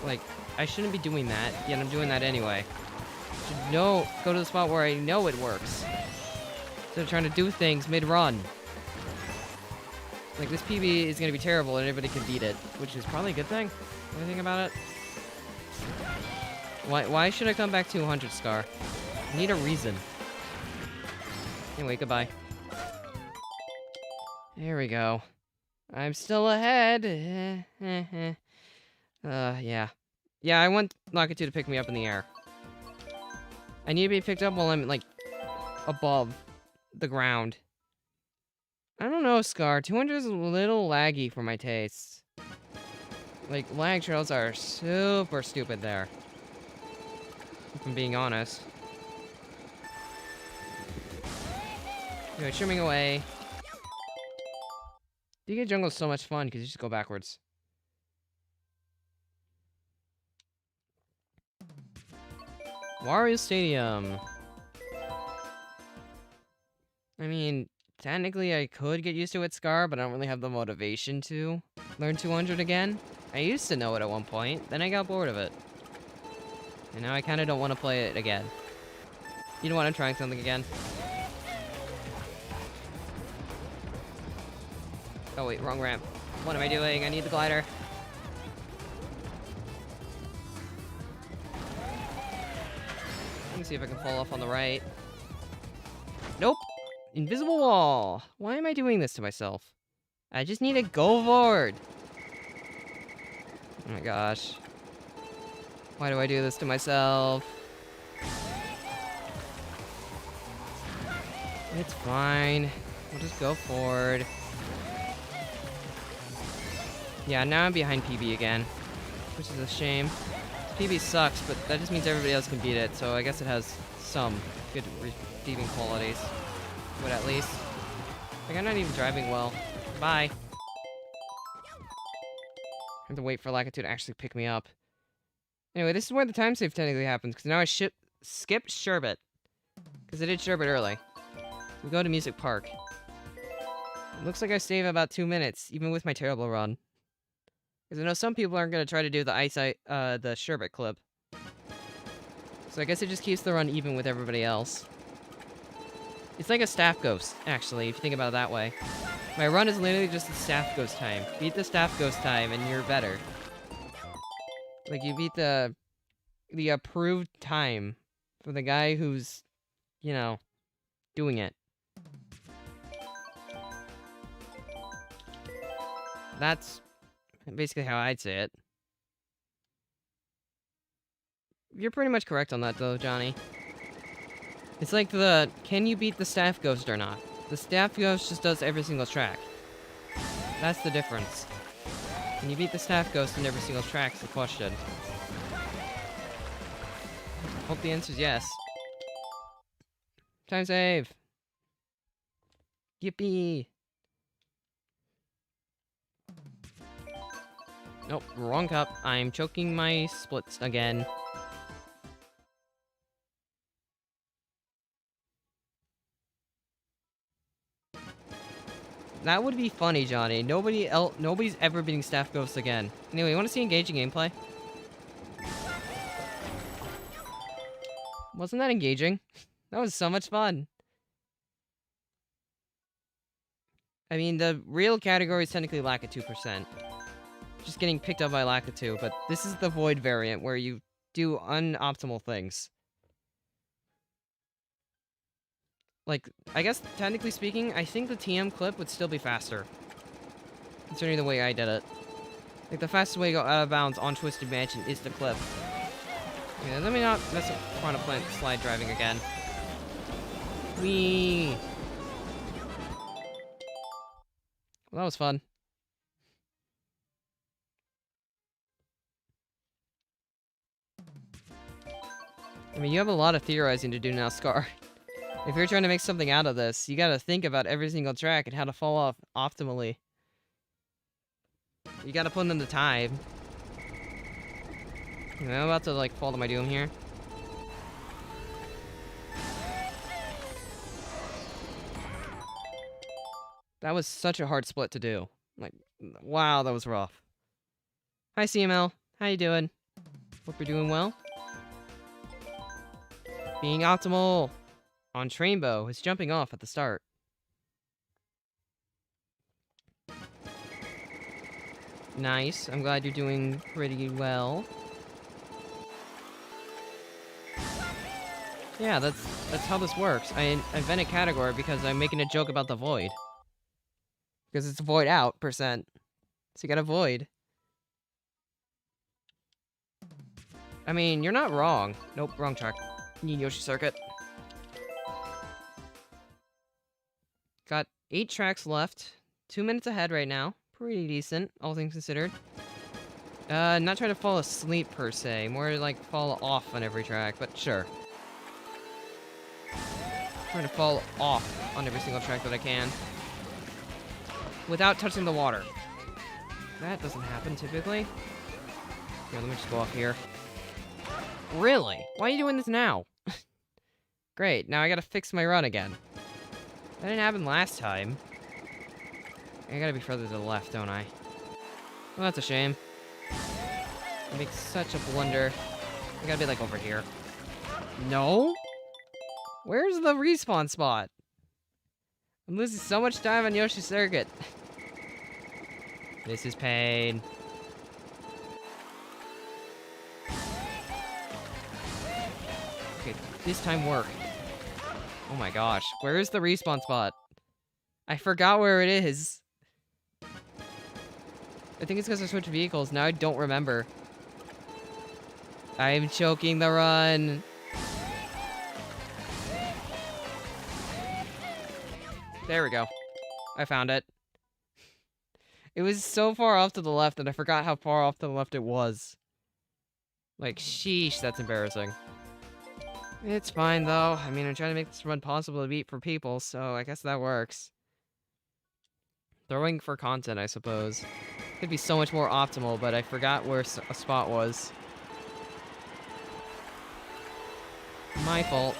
Like, I shouldn't be doing that, yet I'm doing that anyway. I should go to the spot where I know it works. Instead of trying to do things mid-run. Like, this PB is gonna be terrible and everybody can beat it, which is probably a good thing. What do you think about it? Why should I come back 200, Scar? I need a reason. Anyway, goodbye. There we go. I'm still ahead. Yeah. Yeah, I want Lakitu to pick me up in the air. I need to be picked up while I'm, like, above the ground. I don't know, Scar. 200 is a little laggy for my tastes. Like, lag trails are super stupid there. If I'm being honest. Anyway, trimming away. DK Jungle is so much fun because you just go backwards. Wario Stadium. I mean, technically I could get used to it, Scar, but I don't really have the motivation to learn 200 again. I used to know it at one point, then I got bored of it. And now I kind of don't want to play it again. You know what, I'm trying something again. Oh wait, wrong ramp. What am I doing? I need the glider. Let me see if I can fall off on the right. Nope! Invisible wall! Why am I doing this to myself? I just need to go forward! Oh my gosh. Why do I do this to myself? It's fine. We'll just go forward. Yeah, now I'm behind PB again, which is a shame. PB sucks, but that just means everybody else can beat it, so I guess it has some good redeeming qualities. But at least. Like, I'm not even driving well. Bye. have to wait for Lakitu to actually pick me up. Anyway, this is where the time save technically happens, because now I skip Sherbet. Because I did Sherbet early. We go to Music Park. It looks like I save about 2 minutes, even with my terrible run. Because I know some people aren't going to try to do the Sherbet clip. So I guess it just keeps the run even with everybody else. It's like a staff ghost, actually, if you think about it that way. My run is literally just a staff ghost time. Beat the staff ghost time and you're better. Like, you beat the approved time for the guy who's, you know, doing it. That's basically how I'd say it. You're pretty much correct on that, though, Johnny. It's like can you beat the staff ghost or not? The staff ghost just does every single track. That's the difference. Can you beat the staff ghost in every single track is the question. Hope the answer is yes. Time save! Yippee! Nope, wrong cup. I'm choking my splits again. That would be funny, Johnny. Nobody's ever beating staff ghosts again. Anyway, you want to see engaging gameplay? Wasn't that engaging? That was so much fun. I mean, the real category is technically Lakitu percent. Just getting picked up by Lakitu, but this is the Void variant where you do unoptimal things. Like, I guess, technically speaking, I think the TM clip would still be faster. Considering the way I did it. Like, the fastest way to go out of bounds on Twisted Mansion is the clip. Yeah, let me not mess up Piranha Plant slide driving again. Whee! Well, that was fun. I mean, you have a lot of theorizing to do now, Scar. If you're trying to make something out of this, you gotta think about every single track and how to fall off optimally. You gotta put in the time. I'm about to, like, fall to my doom here. That was such a hard split to do. Like, wow, that was rough. Hi, CML. How you doing? Hope you're doing well. Being optimal on Trainbow is jumping off at the start. Nice. I'm glad you're doing pretty well. Yeah, that's how this works. I invent a category because I'm making a joke about the void. Because it's void out percent. So you got a void. I mean, you're not wrong. Nope, wrong track. Need Yoshi Circuit. Got 8 tracks left. 2 minutes ahead right now. Pretty decent, all things considered. Not trying to fall asleep per se. More like fall off on every track, but sure. Trying to fall off on every single track that I can. Without touching the water. That doesn't happen typically. Here, let me just go off here. Really? Why are you doing this now? Great, now I gotta fix my run again. That didn't happen last time. I gotta be further to the left, don't I? Well, that's a shame. I make such a blunder. I gotta be, like, over here. No? Where's the respawn spot? I'm losing so much time on Yoshi Circuit. This is pain. Okay, this time work. Oh my gosh, where is the respawn spot? I forgot where it is. I think it's because I switched vehicles. Now I don't remember. I'm choking the run. There we go. I found it. It was so far off to the left that I forgot how far off to the left it was. Like, sheesh, that's embarrassing. It's fine, though. I mean, I'm trying to make this run possible to beat for people, so I guess that works. Throwing for content, I suppose. Could be so much more optimal, but I forgot where a spot was. My fault.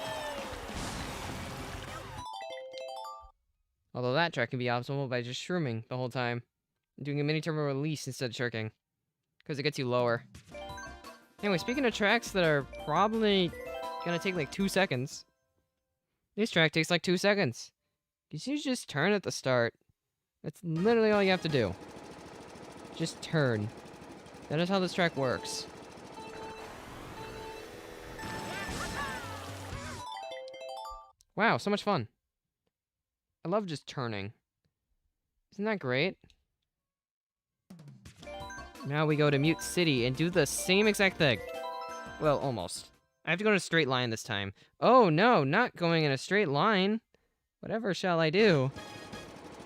Although that track can be optimal by just shrooming the whole time. Doing a mini turbo release instead of shirking. Because it gets you lower. Anyway, speaking of tracks that are probably gonna take like 2 seconds. This track takes like 2 seconds. Because you just turn at the start. That's literally all you have to do. Just turn. That is how this track works. Wow, so much fun. I love just turning. Isn't that great? Now we go to Mute City and do the same exact thing. Well, almost. I have to go in a straight line this time. Oh no, not going in a straight line. Whatever shall I do?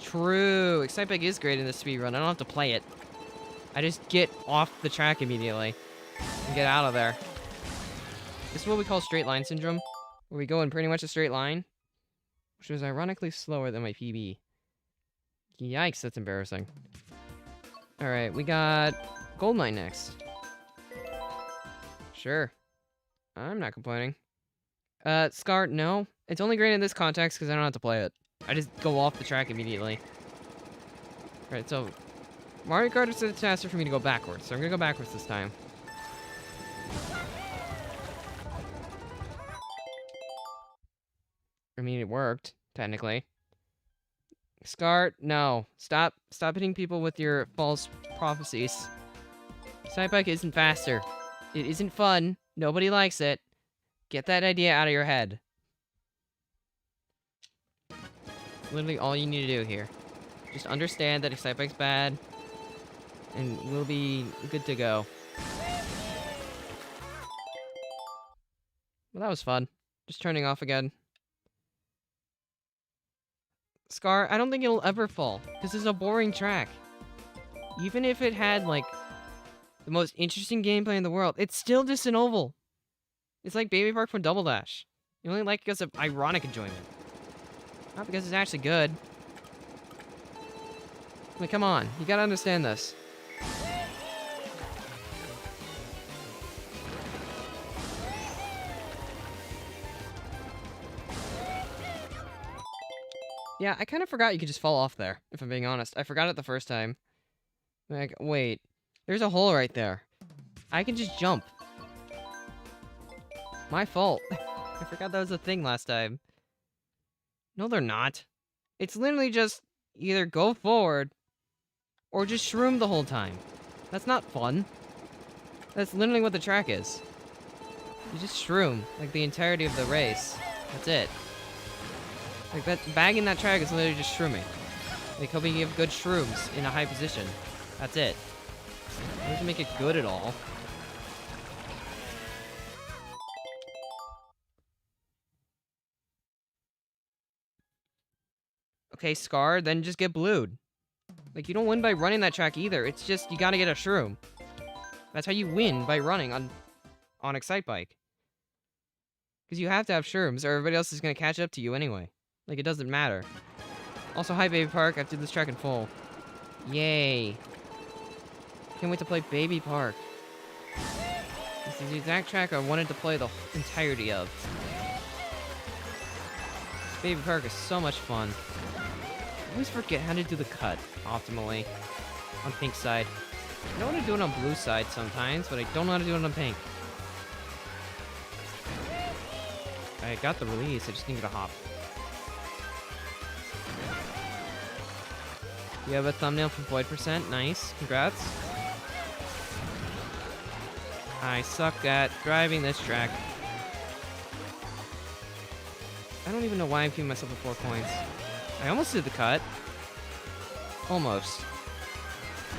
True. Excitebike is great in this speedrun. I don't have to play it. I just get off the track immediately and get out of there. This is what we call straight line syndrome, where we go in pretty much a straight line, which was ironically slower than my PB. Yikes, that's embarrassing. Alright, we got Goldmine next. Sure. I'm not complaining. Scar, no. It's only great in this context because I don't have to play it. I just go off the track immediately. Alright, so Mario Kart is a disaster for me to go backwards, so I'm gonna go backwards this time. I mean, it worked, technically. Scar, no. Stop hitting people with your false prophecies. Excitebike isn't faster. It isn't fun. Nobody likes it. Get that idea out of your head. Literally all you need to do here. Just understand that Excitebike's bad, and we'll be good to go. Well, that was fun. Just turning off again. Scar, I don't think it'll ever fall. This is a boring track. Even if it had, like, the most interesting gameplay in the world, it's still just an oval. It's like Baby Park from Double Dash. You only like it because of ironic enjoyment. Not because it's actually good. I mean, come on. You gotta understand this. Yeah, I kind of forgot you could just fall off there, if I'm being honest. I forgot it the first time. Like, wait. There's a hole right there. I can just jump. My fault. I forgot that was a thing last time. No, they're not. It's literally just either go forward or just shroom the whole time. That's not fun. That's literally what the track is. You just shroom, like, the entirety of the race. That's it. Like, that bagging that track is literally just shrooming. Like, hoping you have good shrooms in a high position. That's it. It doesn't make it good at all. Okay, Scar, then just get blued. Like, you don't win by running that track either. It's just, you gotta get a shroom. That's how you win, by running on Excitebike. Because you have to have shrooms, or everybody else is gonna catch up to you anyway. Like, it doesn't matter. Also, hi, Baby Park. I've did this track in full. Yay. Can't wait to play Baby Park. This is the exact track I wanted to play the entirety of. Baby Park is so much fun. I always forget how to do the cut optimally on pink side. I know how to do it on blue side sometimes, but I don't know how to do it on pink. I got the release, I just needed a hop. You have a thumbnail for Void %. Nice. Congrats. I suck at driving this track. I don't even know why I'm keeping myself at 4 points. I almost did the cut. Almost.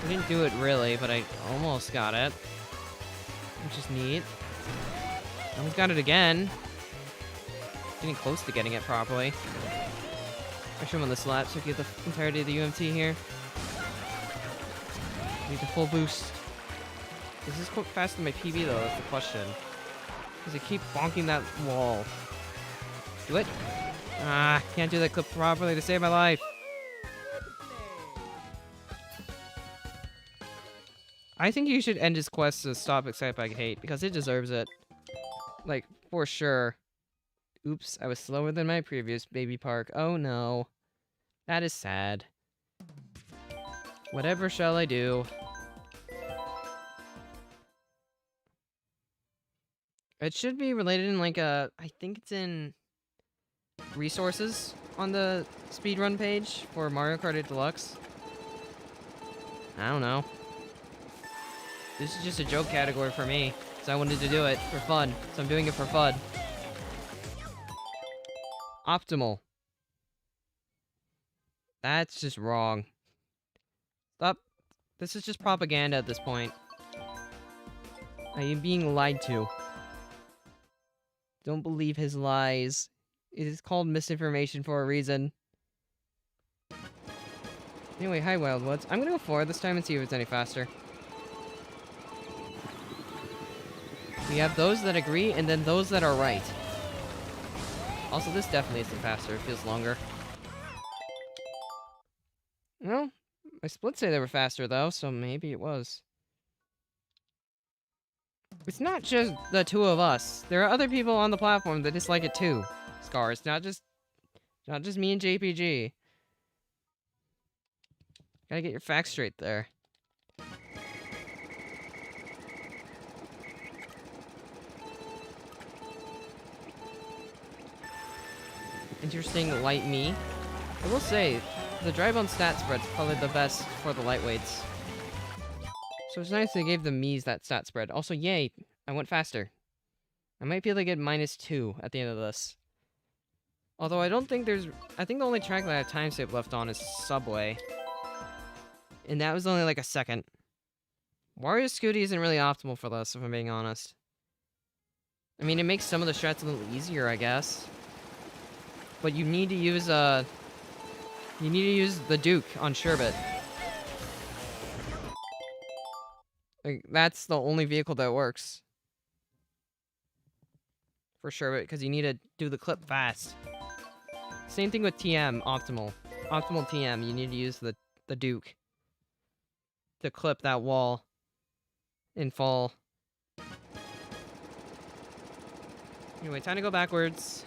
I didn't do it really, but I almost got it. Which is neat. Almost got it again. Getting close to getting it properly. I show him on this lap so I get the entirety of the UMT here. Need the full boost. Is this faster than my PB though? That's the question. Because I keep bonking that wall. Do it. Ah, can't do that clip properly to save my life. I think you should end his quest to stop Excitebike Hate, because it deserves it. Like, for sure. Oops, I was slower than my previous baby park. Oh no. That is sad. Whatever shall I do? It should be related in like I think it's in resources on the speedrun page for Mario Kart 8 Deluxe. I don't know. This is just a joke category for me, so I wanted to do it for fun. So I'm doing it for fun. Optimal. That's just wrong. Stop. This is just propaganda at this point. I am being lied to. Don't believe his lies. It is called misinformation for a reason. Anyway, hi Wildwoods. I'm gonna go forward this time and see if it's any faster. We have those that agree, and then those that are right. Also, this definitely isn't faster. It feels longer. Well, my splits say they were faster, though, so maybe it was. It's not just the two of us. There are other people on the platform that dislike it too. Scar, it's not just me and JPG. Gotta get your facts straight there. Interesting light me. I will say, the dry bone stat spread's probably the best for the lightweights. So it's nice they gave the Miis that stat spread. Also, yay, I went faster. I might be able to get -2 at the end of this. Although I don't think there's... I think the only track that I have time save left on is Subway. And that was only like a second. Wario Scooty isn't really optimal for this, if I'm being honest. I mean, it makes some of the strats a little easier, I guess. But you need to use, you need to use the Duke on Sherbet. Like, that's the only vehicle that works. For Sherbet, because you need to do the clip fast. Same thing with TM, Optimal. Optimal TM, you need to use the Duke. To clip that wall. And fall. Anyway, time to go backwards.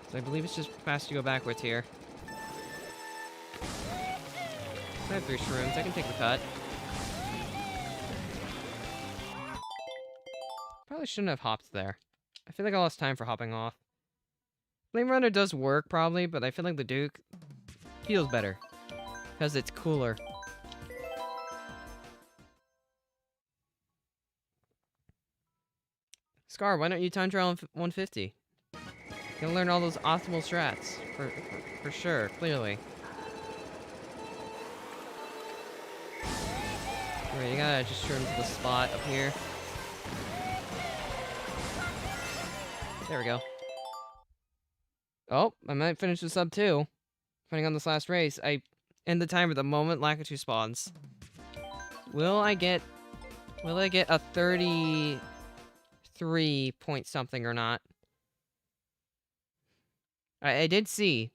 So I believe it's just fast to go backwards here. I have 3 shrooms, I can take the cut. Probably shouldn't have hopped there. I feel like I lost time for hopping off. Flame Runner does work, probably, but I feel like the Duke feels better. Because it's cooler. Scar, why don't you time trial on 150? You'll learn all those optimal strats. For sure, clearly. Alright, you gotta just turn to the spot up here. There we go. Oh, I might finish this up too. Depending on this last race. I end the timer the moment Lakitu spawns. Will I get a 33 point something or not? I did see.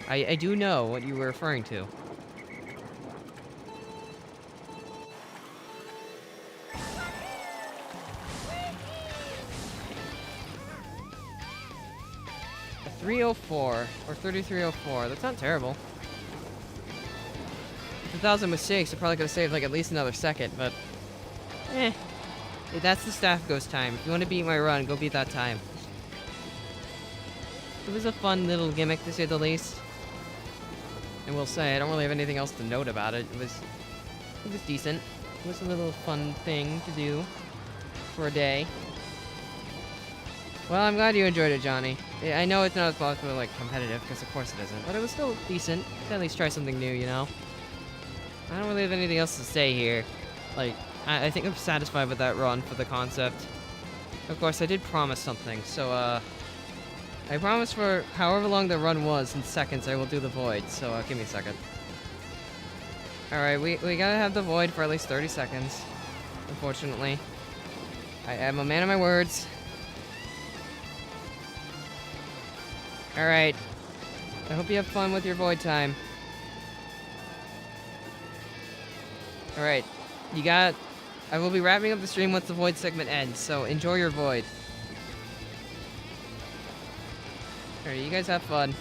I do know what you were referring to. A 304 or 3304. That's not terrible. With 1,000 mistakes, I probably could have saved like at least another second, but that's the staff ghost time. If you want to beat my run, go beat that time. It was a fun little gimmick, to say the least. And we'll say, I don't really have anything else to note about it. It was decent. It was a little fun thing to do for a day. Well, I'm glad you enjoyed it, Johnny. I know it's not as possible, like, competitive, because of course it isn't. But it was still decent. To at least try something new, you know? I don't really have anything else to say here. Like, I think I'm satisfied with that run for the concept. Of course, I did promise something, so, I promised for however long the run was in seconds, I will do the void, so give me a second. Alright, we gotta have the void for at least 30 seconds, unfortunately. I am a man of my words. Alright. I hope you have fun with your void time. Alright. I will be wrapping up the stream once the void segment ends, so enjoy your void. Alright, you guys have fun.